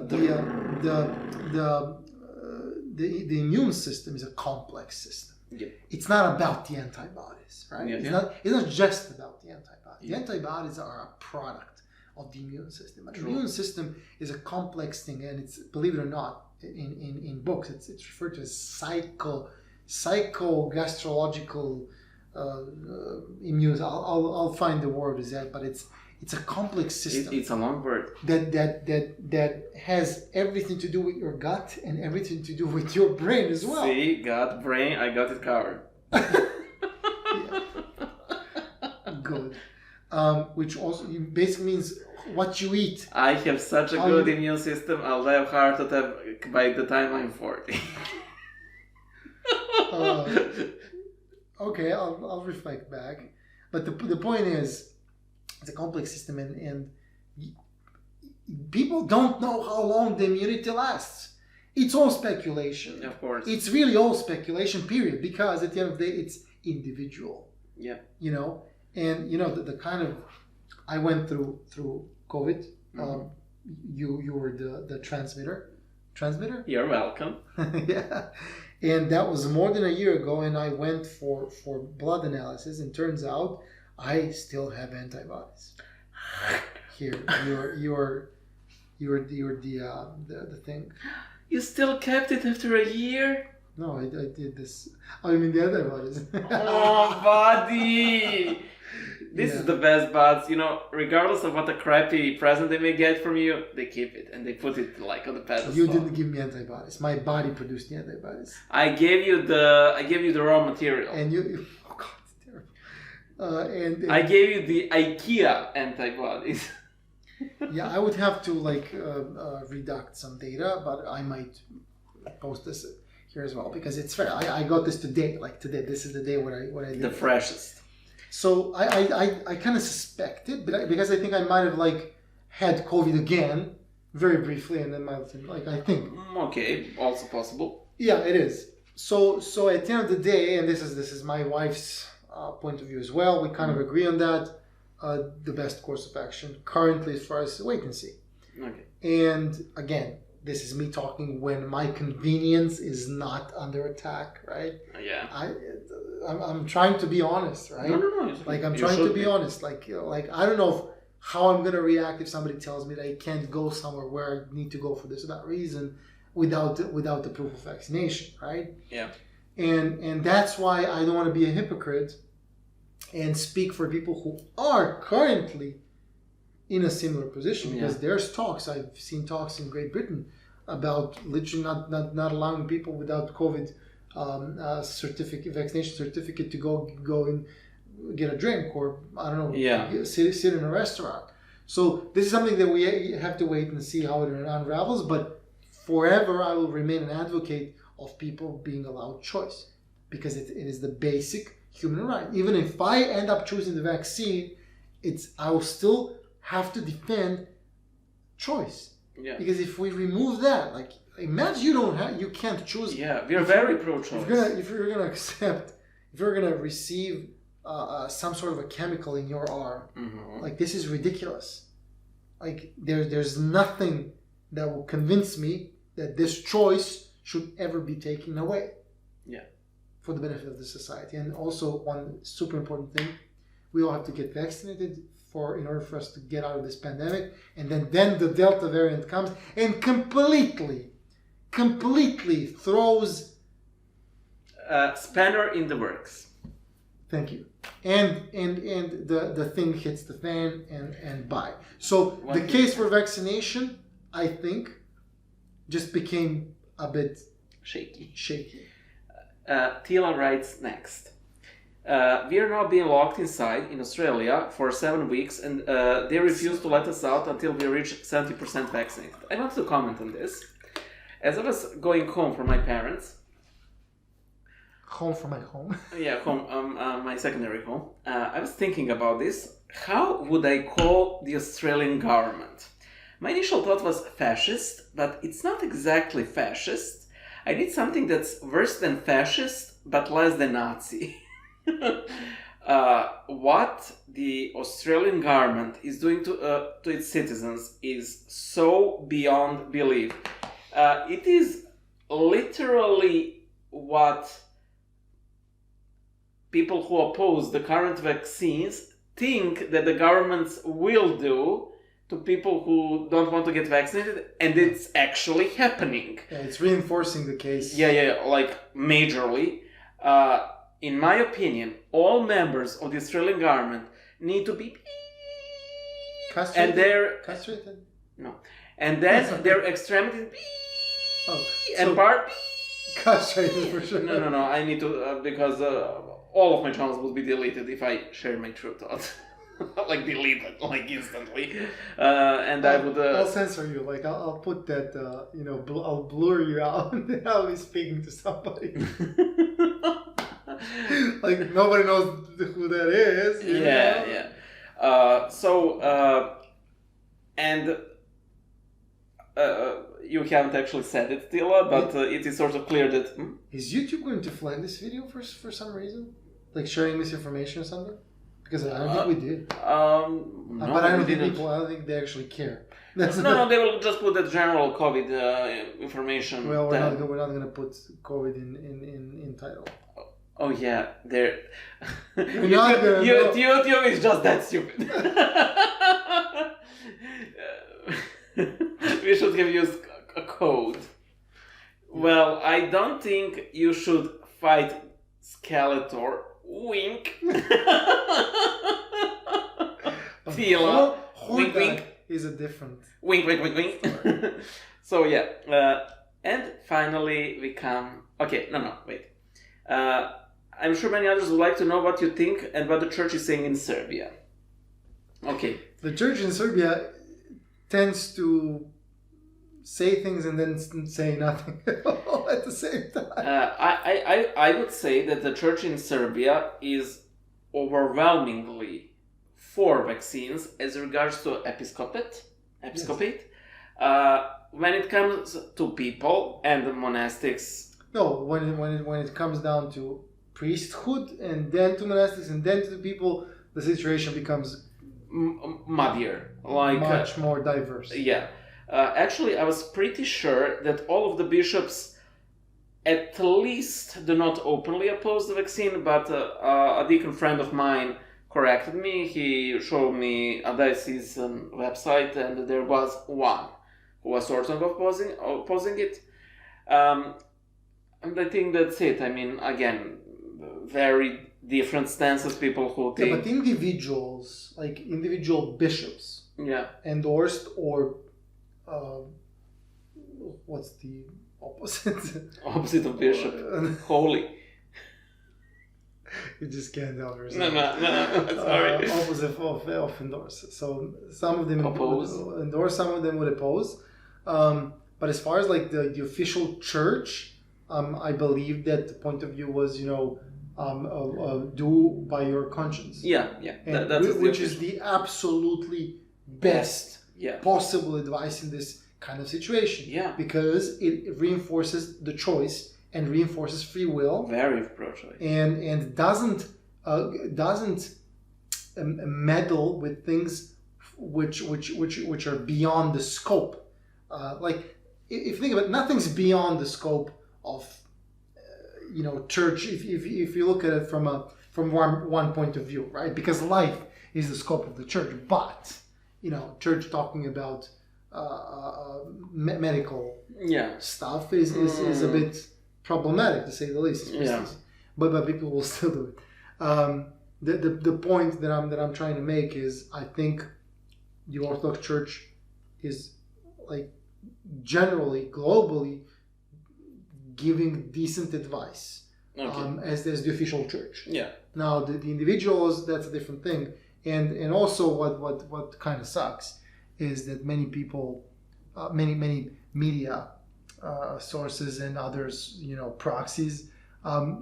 immune system is a complex system. Yeah. It's not about the antibodies, right? Yeah. It's not just about the antibodies. The antibodies are a product of the immune system. But the immune system is a complex thing, and it's, believe it or not, in books, it's referred to as psychogastrological immune. I'll find the word is that, but it's a complex system. It's a long word. That has everything to do with your gut and everything to do with your brain as well. See, gut, brain, I got it covered. Good. Which also basically means what you eat. I have such a good immune system, I'll have heart attack by the time I'm 40. Okay, I'll reflect back. But the point is, it's a complex system, and people don't know how long the immunity lasts. It's all speculation. Of course. It's really all speculation, period, because at the end of the day, it's individual. Yeah. You know, and you know the kind of, I went through COVID. Mm-hmm. You were the transmitter. You're welcome. Yeah. And that was more than a year ago, and I went for blood analysis, and turns out I still have antibodies. Here, you're the thing. You still kept it after a year? No, I did this. I mean the antibodies. Oh, buddy! This is the best buds, you know, regardless of what a crappy present they may get from you, they keep it and they put it like on the pedestal. You didn't give me antibodies. My body produced the antibodies. I gave you the raw material. And you oh God, it's terrible. And I gave you the IKEA antibodies. Yeah, I would have to redact some data, but I might post this here as well because it's fair. I got this today. Like today, this is the day when I did the freshest. So I kind of suspected, but because I think I might have had COVID again very briefly, and then I think. Okay, also possible. Yeah, it is. So at the end of the day, and this is my wife's point of view as well. We kind of agree on that. The best course of action currently as far as wait and see. Okay. And again, this is me talking when my convenience is not under attack, right? Yeah. I'm trying to be honest, right? No. I'm trying to be honest. Like I don't know how I'm gonna react if somebody tells me that I can't go somewhere where I need to go for this or that reason without the proof of vaccination, right? Yeah. And that's why I don't want to be a hypocrite and speak for people who are currently in a similar position, because there's talks. I've seen talks in Great Britain about literally not allowing people without COVID vaccination certificate to go and get a drink, or I don't know, sit in a restaurant. So this is something that we have to wait and see how it unravels. But forever, I will remain an advocate of people being allowed choice, because it is the basic human right. Even if I end up choosing the vaccine, I will still have to defend choice. Yeah. Because if we remove that, like, imagine you can't choose. Yeah, we are very pro-choice. If you're gonna receive some sort of a chemical in your arm, like, this is ridiculous. Like, there's nothing that will convince me that this choice should ever be taken away. Yeah. For the benefit of the society. And also, one super important thing, we all have to get vaccinated in order for us to get out of this pandemic. And then the Delta variant comes and completely throws spanner in the works. Thank you. And the thing hits the fan and bye. So the case for vaccination, I think, just became a bit shaky. Tila writes next. We are now being locked inside in Australia for 7 weeks, and they refuse to let us out until we reach 70% vaccinated. I want to comment on this. As I was going home from my parents, home from my home. Yeah, home, my secondary home. I was thinking about this. How would I call the Australian government? My initial thought was fascist, but it's not exactly fascist. I need something that's worse than fascist, but less than Nazi. What the Australian government is doing to its citizens is so beyond belief. It is literally what people who oppose the current vaccines think that the governments will do to people who don't want to get vaccinated, and it's actually happening. Yeah, it's reinforcing the case. Yeah, like majorly. In my opinion, all members of the Australian government need to be castrated. And they're castrated. No, and then their extremities and so part castrated for sure. No. I need to because all of my channels will be deleted if I share my true thoughts. Like deleted, like instantly, and I would. I'll censor you. Like I'll put that. I'll blur you out. And I'll be speaking to somebody. Like nobody knows who that is. Yeah. You haven't actually said it, Tila, but it is sort of clear that. Is YouTube going to flag this video for some reason? Like sharing misinformation or something? Because I don't think we did. No, but I don't think they actually care. No, they will just put the general COVID information. Well, we're not going to put COVID in title. Oh yeah, there. YouTube is just that stupid. We should have used a code. Well, I don't think you should fight Skeletor. Wink. Tila. Wink. Is a different. Wink. So yeah, and finally we come. Okay, no, wait. I'm sure many others would like to know what you think and what the church is saying in Serbia. Okay. The church in Serbia tends to say things and then say nothing at the same time. I would say that the church in Serbia is overwhelmingly for vaccines as regards to episcopate. Yes. When it comes to people and the monastics. No, when it comes down to priesthood and then to monastics and then to the people, the situation becomes muddier, like much more diverse. Yeah. Actually, I was pretty sure that all of the bishops at least do not openly oppose the vaccine, but a deacon friend of mine corrected me. He showed me a diocesan website, and there was one who was sort of opposing it. And I think that's it. I mean, again, very different stances, people who think... Yeah, but individuals, like individual bishops, endorsed or... what's the opposite? Opposite of bishop. Holy. You just can't help yourself. No, sorry. Opposite of endorse. So some of them would endorse, some of them would oppose. But as far as like the official church, I believe that the point of view was, do by your conscience. Yeah. And which is the absolutely best possible advice in this kind of situation. Yeah. Because it reinforces the choice and reinforces free will. Very pro-choice. And doesn't meddle with things which are beyond the scope. Like if you think about it, nothing's beyond the scope of church. If you look at it from one point of view, right? Because life is the scope of the church, but church talking about medical stuff is a bit problematic, to say the least. But people will still do it. The point that I'm trying to make is, I think the Orthodox Church is like generally, globally, giving decent advice as the official church. Yeah. Now the individuals, that's a different thing, and also what kind of sucks is that many people, many media sources and others, proxies,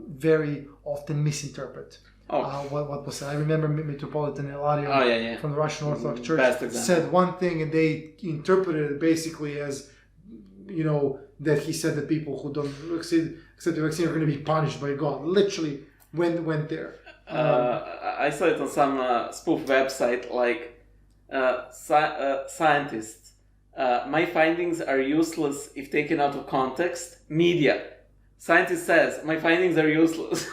very often misinterpret what was said. I remember Metropolitan Ilario from the Russian Orthodox Church said one thing, and they interpreted it basically as, that he said that people who don't accept the vaccine are going to be punished by God. Literally went there. I saw it on some spoof website, like scientists. My findings are useless if taken out of context. Media. Scientist says, my findings are useless.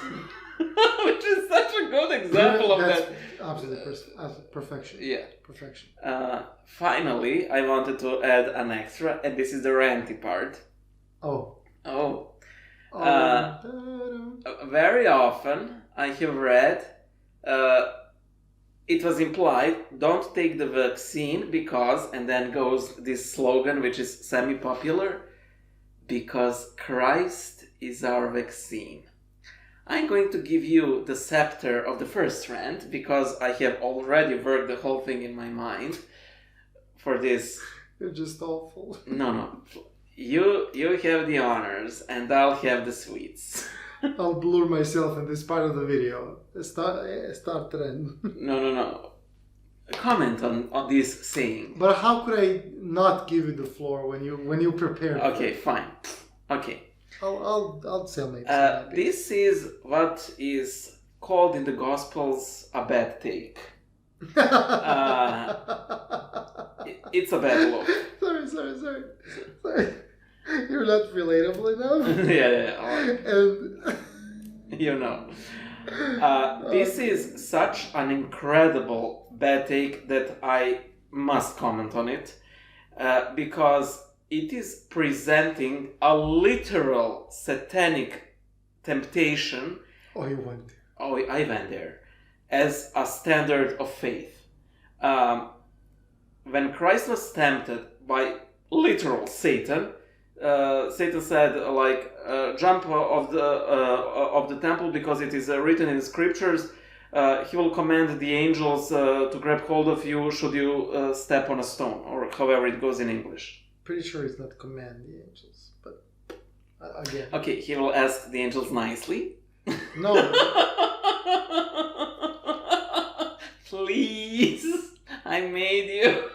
Which is such a good example of that. Absolutely perfection. Yeah. Perfection. Finally, I wanted to add an extra, and this is the ranty part. Very often I have read it was implied, don't take the vaccine because, and then goes this slogan which is semi-popular, because Christ is our vaccine. I'm going to give you the scepter of the first rant because I have already worked the whole thing in my mind for this. You're just awful. No. You have the honors and I'll have the sweets. I'll blur myself in this part of the video. Start trend. No. Comment on this saying. But how could I not give you the floor when you prepare? Okay, fine. Okay. I'll tell maybe. This is what is called in the Gospels a bad take. It's a bad look. Sorry. You're not relatable enough. Yeah. And this is such an incredible bad take that I must comment on it because it is presenting a literal satanic temptation. You went there. I went there. As a standard of faith. When Christ was tempted by literal Satan, Satan said, jump of the temple because it is written in the scriptures. He will command the angels to grab hold of you should you step on a stone, or however it goes in English. Pretty sure it's not command the angels, but again. Okay, he will ask the angels nicely. No. Please, I made you.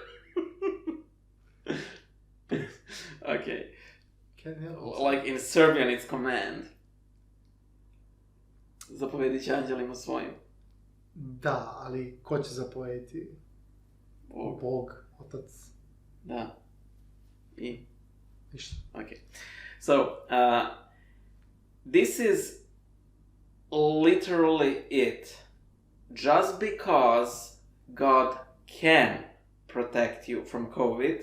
Okay. Like in Serbian it's command. Zapovedi će anđelima svojim. Da, ali ko će zapovjediti? Bog, Otac. Da. I? Ništa. Okay. So, this is literally it. Just because God can protect you from COVID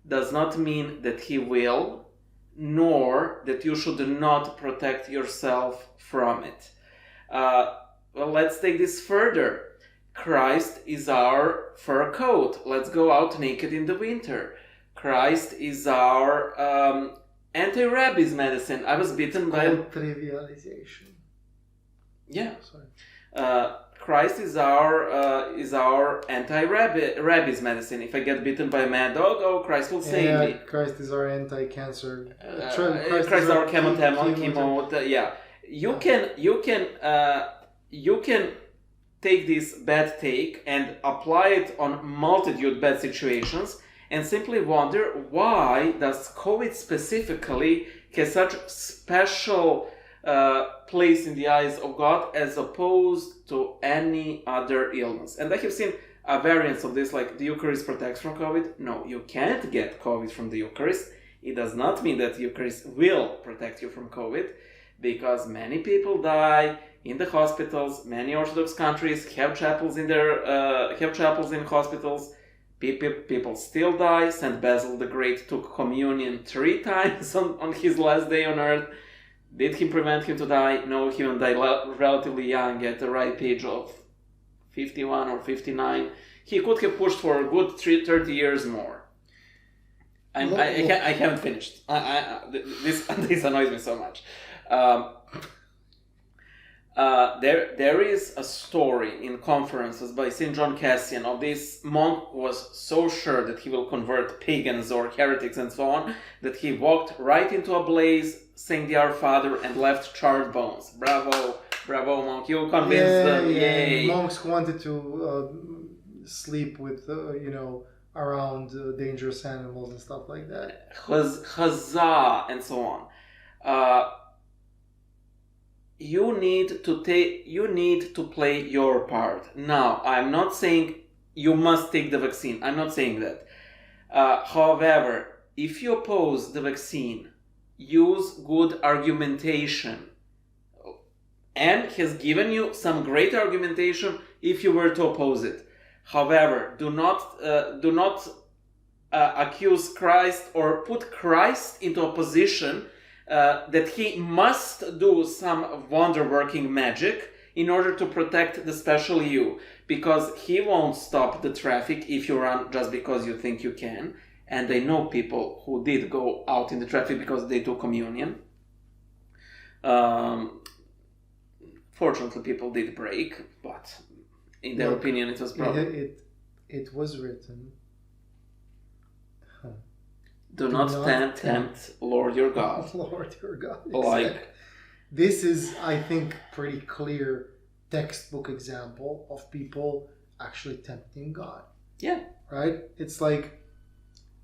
does not mean that He will, nor that you should not protect yourself from it. Well, let's take this further. Christ is our fur coat. Let's go out naked in the winter. Christ is our anti-rabies medicine. I was bitten by... trivialization. Yeah. Sorry. Christ is our anti-rabies medicine. If I get bitten by a mad dog, Christ will save me. Christ is our anti-cancer. Christ is our chemo. Yeah. You can take this bad take and apply it on multitude bad situations and simply wonder, why does COVID specifically has such special place in the eyes of God as opposed to any other illness? And I have seen variants of this, like the Eucharist protects from COVID. No, you can't get COVID from the Eucharist. It does not mean that the Eucharist will protect you from COVID, because many people die in the hospitals. Many Orthodox countries have chapels in hospitals. People still die. Saint Basil the Great took communion 3 times on his last day on earth. Did he prevent him to die? No, he died relatively young, at the ripe age of 51 or 59. He could have pushed for a good 30 years more. I haven't finished. This annoys me so much. There is a story in conferences by St. John Cassian of this monk who was so sure that he will convert pagans or heretics and so on, that he walked right into a blaze, sang the Our Father, and left charred bones. Bravo, monk! You convinced them. Yay! Monks who wanted to sleep with, around dangerous animals and stuff like that. Huzzah, and so on. You need to play your part. Now, I'm not saying you must take the vaccine. I'm not saying that. However, if you oppose the vaccine, use good argumentation. And has given you some great argumentation if you were to oppose it. However, do not accuse Christ or put Christ into a position that he must do some wonder-working magic in order to protect the special you, because he won't stop the traffic if you run just because you think you can. And I know people who did go out in the traffic because they took communion. Fortunately, people did break, but in their opinion, it was probably... It was written... Do not tempt Lord your God. Lord your God. Like, this is, I think, pretty clear textbook example of people actually tempting God. Yeah. Right? It's like,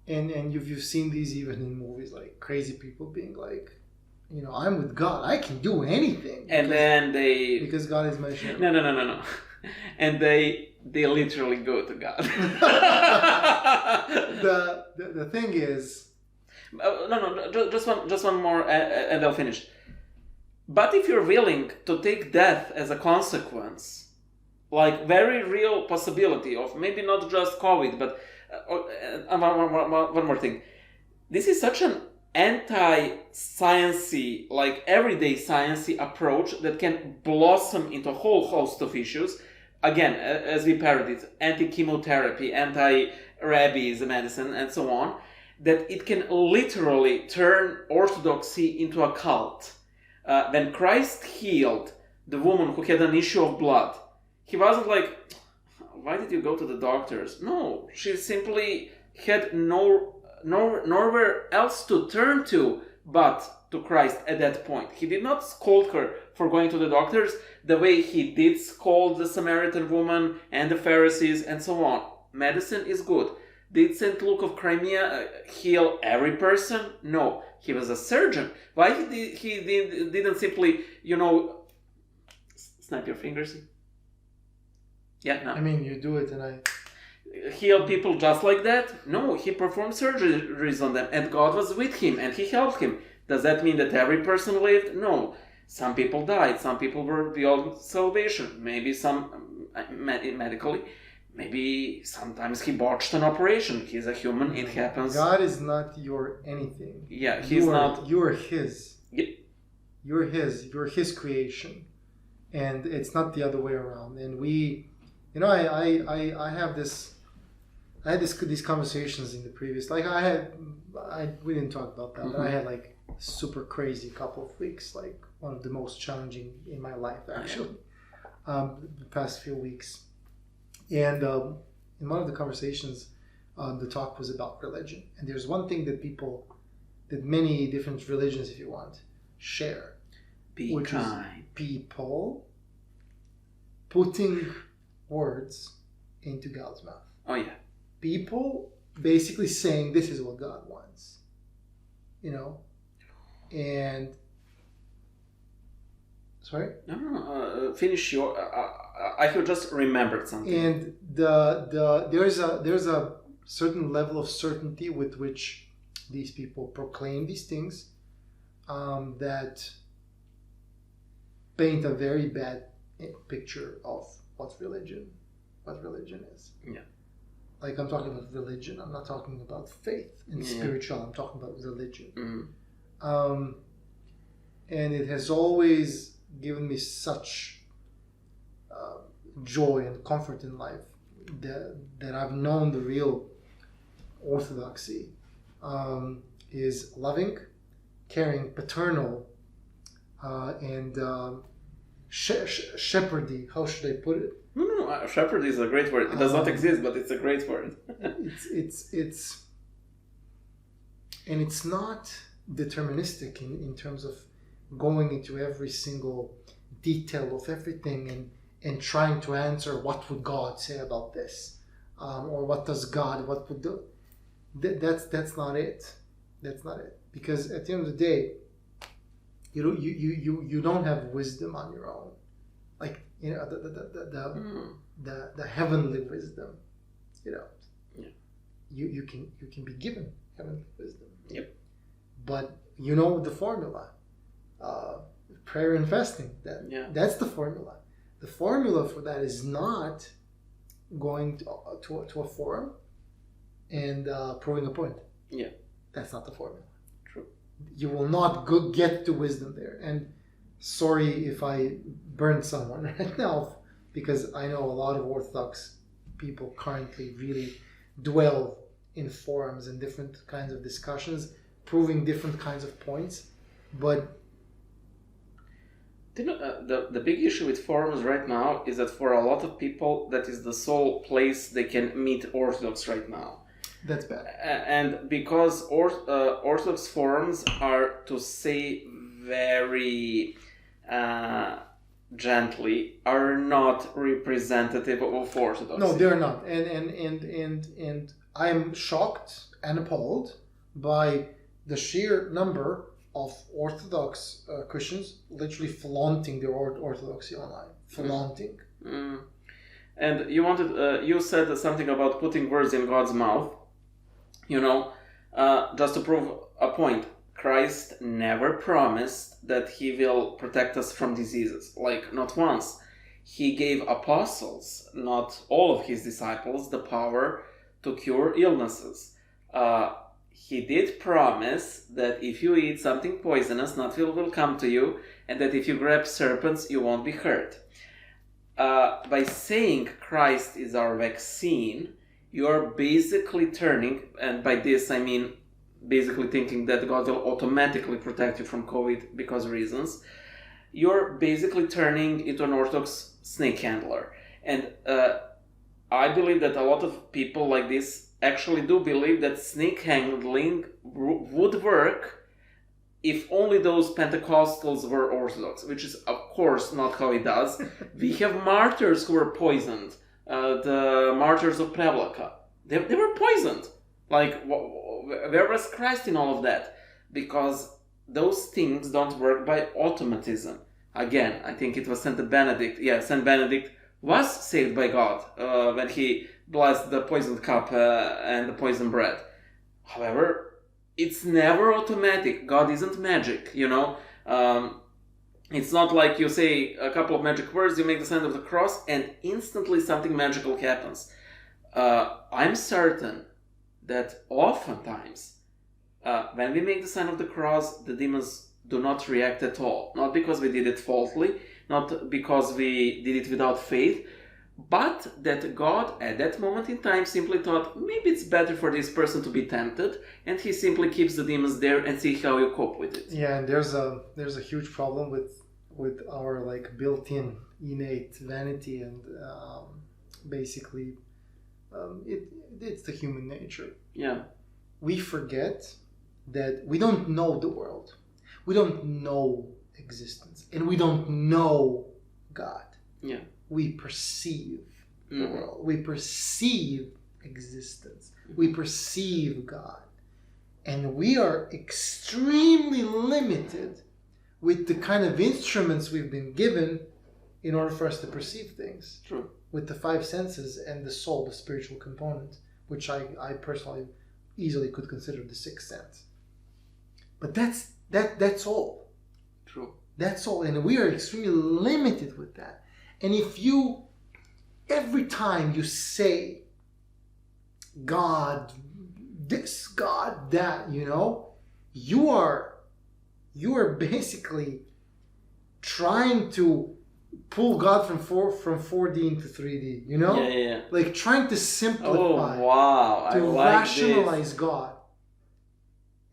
and you've seen these even in movies, like crazy people being like, I'm with God, I can do anything. And then because God is my shepherd. No. And they literally go to God. The thing is... just one more and I'll finish. But if you're willing to take death as a consequence, like very real possibility of maybe not just COVID, but one more thing. This is such an anti-sciencey, like everyday sciencey approach that can blossom into a whole host of issues. Again, as we parodied, anti-chemotherapy, anti-rabies medicine, and so on, that it can literally turn orthodoxy into a cult. When Christ healed the woman who had an issue of blood, he wasn't like, why did you go to the doctors? No, she simply had nowhere else to turn to but to Christ at that point. He did not scold her for going to the doctors the way he did scold the Samaritan woman and the Pharisees and so on. Medicine is good. Did St. Luke of Crimea heal every person? No. He was a surgeon. Why he didn't simply, snap your fingers? Yeah, no. I mean, you do it and I... Heal people just like that? No, he performed surgeries on them and God was with him and he helped him. Does that mean that every person lived? No. Some people died. Some people were beyond salvation. Maybe some medically. Maybe sometimes he botched an operation. He's a human. It happens. God is not your anything. Yeah, he's not. You are His. Yeah. You're His. You're His creation, and it's not the other way around. And we, I have this. I had these conversations in the previous. Like we didn't talk about that, but I had like super crazy couple of weeks. Like one of the most challenging in my life, actually, the past few weeks. And in one of the conversations, the talk was about religion. And there's one thing that many different religions, if you want, share. Which is people putting words into God's mouth. Oh, yeah. People basically saying this is what God wants. And... Sorry? No. Finish your... I have just remembered something. And there's a certain level of certainty with which these people proclaim these things that paint a very bad picture of what religion is. Yeah. Like I'm talking about religion. I'm not talking about faith and spiritual. I'm talking about religion. Mm-hmm. And it has always given me such joy and comfort in life that I've known the real orthodoxy is loving, caring, paternal, and shepherdy. How should I put it? No. Shepherd is a great word. It does not exist, but it's a great word. it's and it's not deterministic in terms of going into every single detail of everything and trying to answer what would God say about this, or what would do. That's not it. That's not it. Because at the end of the day, you don't have wisdom on your own, like the heavenly wisdom. Yeah. You can be given heavenly wisdom. Yep. But the formula. Prayer and fasting. That's the formula. The formula for that is not going to a forum and proving a point. Yeah. That's not the formula. True. You will not get to wisdom there. And sorry if I burned someone right now, because I know a lot of Orthodox people currently really dwell in forums and different kinds of discussions, proving different kinds of points. But the big issue with forums right now is that for a lot of people, that is the sole place they can meet Orthodox right now. That's bad. And because Orthodox forums are, to say very gently, are not representative of Orthodoxy. No, they're not. And I'm shocked and appalled by the sheer number of Orthodox Christians literally flaunting their orthodoxy online. Flaunting. Mm. And you said something about putting words in God's mouth. Just to prove a point, Christ never promised that He will protect us from diseases. Like, not once. He gave apostles, not all of His disciples, the power to cure illnesses. He did promise that if you eat something poisonous, nothing will come to you, and that if you grab serpents, you won't be hurt. By saying Christ is our vaccine, you're basically turning, and by this I mean basically thinking that God will automatically protect you from COVID because of reasons, you're basically turning into an Orthodox snake handler. And I believe that a lot of people like this actually do believe that snake handling would work if only those Pentecostals were Orthodox, which is of course not how it does. We have martyrs who were poisoned. The martyrs of Prevlaka. They were poisoned. Like, where was Christ in all of that? Because those things don't work by automatism. Again, I think it was Saint Benedict. Yeah, Saint Benedict was saved by God when he blessed the poisoned cup and the poisoned bread. However, it's never automatic. God isn't magic, It's not like you say a couple of magic words, you make the sign of the cross, and instantly something magical happens. I'm certain that oftentimes when we make the sign of the cross, the demons do not react at all. Not because we did it faultily, not because we did it without faith, but that God at that moment in time simply thought maybe it's better for this person to be tempted, and he simply keeps the demons there and see how you cope with it. Yeah, and there's a huge problem with our like built-in innate vanity, and basically it's the human nature. Yeah. We forget that we don't know the world, we don't know existence, and we don't know God. Yeah. We perceive the world. We perceive existence. We perceive God. And we are extremely limited with the kind of instruments we've been given in order for us to perceive things. True. With the five senses and the soul, the spiritual component, which I personally easily could consider the sixth sense. But that's all. True. That's all. And we are extremely limited with that. And if you, every time you say, God this, God that, you are basically trying to pull God from 4D into 3D, Yeah. Like trying to simplify, to rationalize this. God.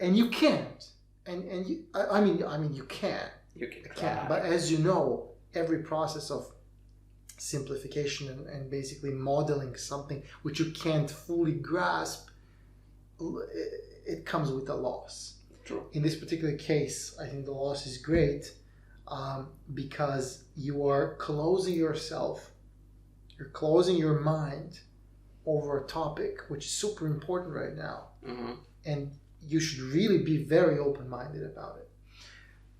And you can't. And you, I mean you can. You can try. But as you know, every process of simplification and basically modeling something which you can't fully grasp, it comes with a loss. True. In this particular case, I think the loss is great because you are closing yourself, you're closing your mind over a topic which is super important right now. Mm-hmm. And you should really be very open-minded about it.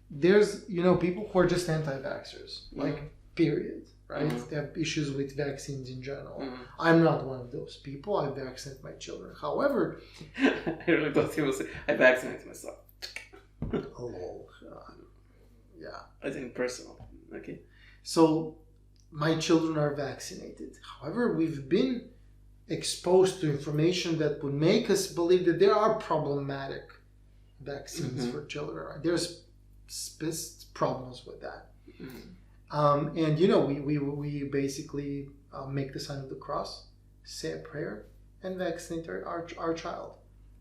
There's, people who are just anti-vaxxers, like, period. Right? Mm-hmm. They have issues with vaccines in general. Mm-hmm. I'm not one of those people. I vaccinate my children. However, I really thought he was saying, I vaccinated myself. Oh, yeah. I think personal. Okay. So my children are vaccinated. However, we've been exposed to information that would make us believe that there are problematic vaccines for children. Right? There's problems with that. Mm-hmm. And we basically make the sign of the cross, say a prayer, and vaccinate our child.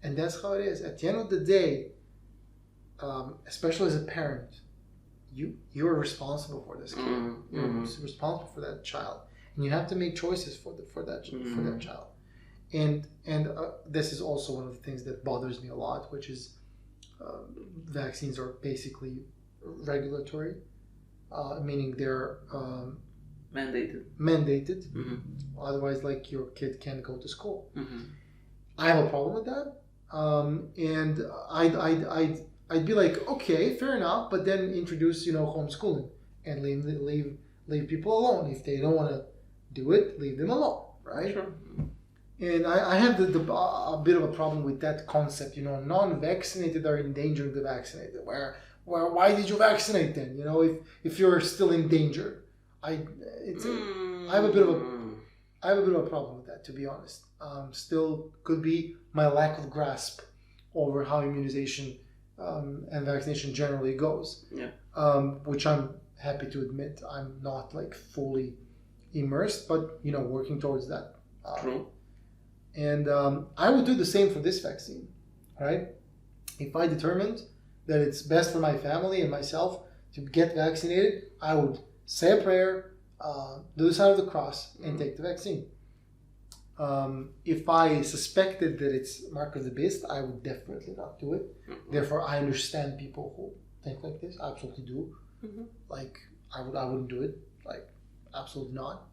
And that's how it is. At the end of the day, especially as a parent, you're responsible for this kid. Mm-hmm. You're responsible for that child, and you have to make choices for that child. And this is also one of the things that bothers me a lot, which is vaccines are basically regulatory. Meaning they're mandated. Mm-hmm. Otherwise, like, your kid can't go to school. Mm-hmm. I have a problem with that, and I'd be like, okay, fair enough, but then introduce homeschooling and leave people alone. If they don't want to do it, leave them alone, right? Sure. And I have a bit of a problem with that concept. Non-vaccinated are endangering the vaccinated. Why did you vaccinate then? If you're still in danger, I have a bit of a problem with that, to be honest. Still could be my lack of grasp over how immunization and vaccination generally goes. Yeah. Which I'm happy to admit I'm not like fully immersed, but working towards that. True. And I would do the same for this vaccine, right? If I determined that it's best for my family and myself to get vaccinated, I would say a prayer, do the sign of the cross, and take the vaccine. If I suspected that it's mark of the beast, I would definitely not do it. Mm-hmm. Therefore, I understand people who think like this. I absolutely do. Mm-hmm. Like, I wouldn't do it. Like, absolutely not.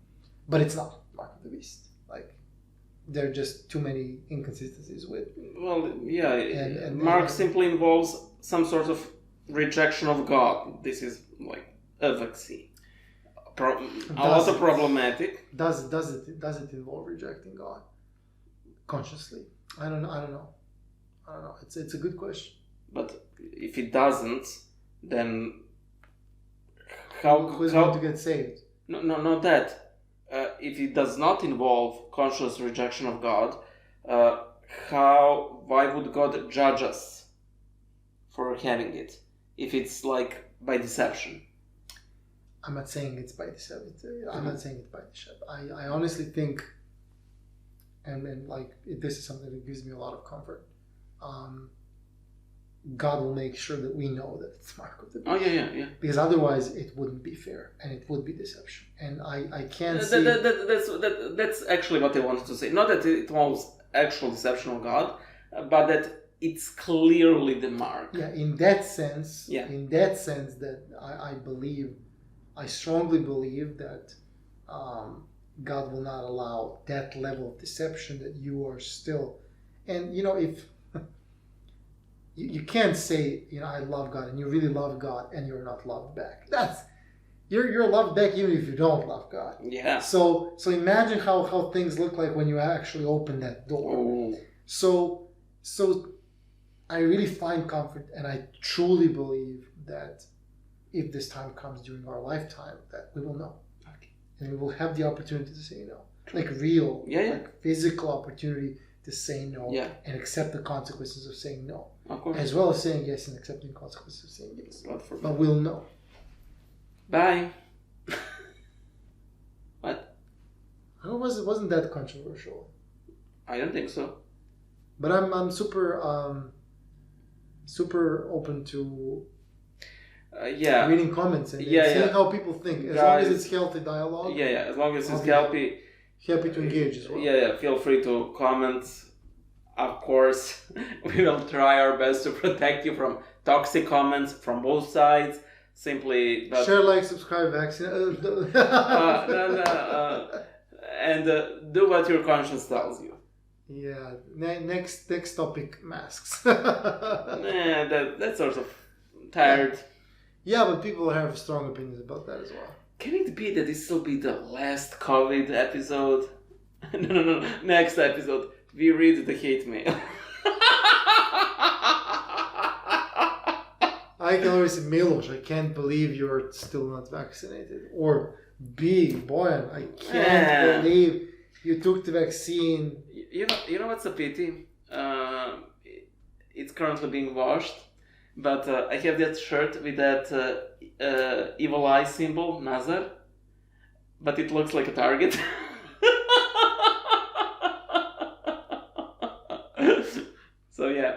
But it's not mark of the beast. Like, there are just too many inconsistencies with. Well, yeah. And Mark simply involves some sort of rejection of God. This is like a vaccine. Also problematic. Does it involve rejecting God consciously? I don't know. It's a good question. But if it doesn't, then who's going to get saved? No, not that. if it does not involve conscious rejection of God, why would God judge us for having it if it's like by deception? I'm not saying it's by deception. I'm not saying it's by deception. I honestly think, and like this is something that gives me a lot of comfort. God will make sure that we know that it's mark of the beast. Oh yeah. Because otherwise, it wouldn't be fair, and it would be deception. And I can't see. That's actually what I wanted to say. Not that it involves actual deception of God, but that it's clearly the mark. Yeah, in that sense. Yeah. In that sense, that I strongly believe that God will not allow that level of deception, that you are still, and if. You can't say, I love God, and you really love God, and you're not loved back. You're loved back even if you don't love God. Yeah. So imagine how things look like when you actually open that door. Oh. So I really find comfort, and I truly believe that if this time comes during our lifetime, that we will know. Okay. And we will have the opportunity to say no. Like real, like physical opportunity to say no and accept the consequences of saying no. Of course. As well as saying yes and accepting consequences of saying yes. But we'll know. Bye. What? It wasn't that controversial. I don't think so. But I'm super open to reading comments and seeing how people think. As long as it's healthy dialogue. Yeah. As long as it's healthy. Happy to engage as well. Yeah. Feel free to comment. Of course, we will try our best to protect you from toxic comments from both sides. Simply share, like, subscribe, vaccinate. And do what your conscience tells you. Yeah. Next topic: masks. That's sort of tired. Yeah, but people have strong opinions about that as well. Can it be that this will be the last COVID episode? No. Next episode, we read the hate mail. I can always say, Milos, I can't believe you're still not vaccinated. Or B, Boyan, I can't believe you took the vaccine. You know what's a pity? It's currently being washed. But I have that shirt with that evil eye symbol, Nazar. But it looks like a target. So yeah.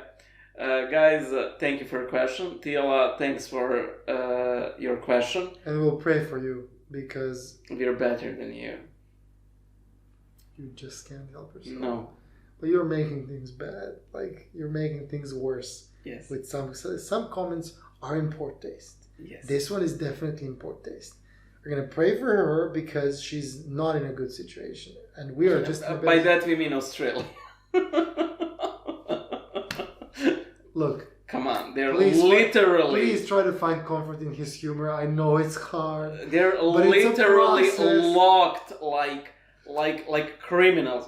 Guys, thank you for your question. Tila, thanks for your question. And we'll pray for you because... we're better than you. You just can't help yourself. No. But you're making things bad. Like, you're making things worse. Yes. With some comments are in poor taste. Yes. This one is definitely in poor taste. We're going to pray for her because she's not in a good situation. And we are just... By that we mean Australia. Look. Come on, they're literally... Please try to find comfort in his humor. I know it's hard. They're literally locked like criminals.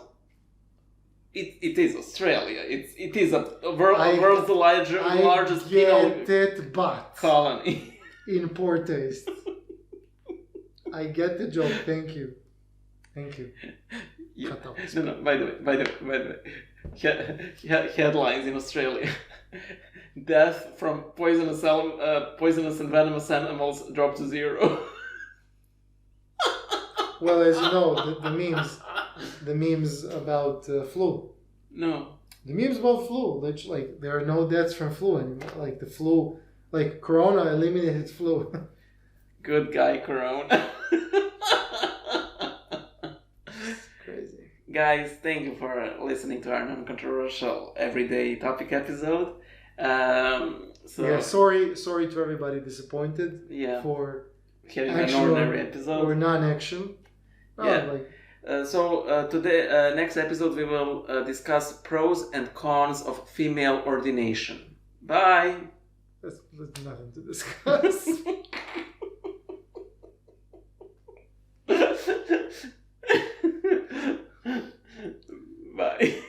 It is Australia. It is a world's largest penal colony. In poor taste. I get the joke. Thank you. Yeah. No. By the way. Headlines in Australia: death from poisonous and venomous animals dropped to 0. Well, as you know, the memes about flu. No. The memes about flu. Like there are no deaths from flu anymore. Like the flu, like Corona eliminated flu. Good guy, Corona. Crazy. Guys, thank you for listening to our non-controversial everyday topic episode. Sorry to everybody disappointed. Yeah. For having an ordinary episode or non-action. Today, next episode, we will discuss pros and cons of female ordination. Bye. There's nothing to discuss. Bye.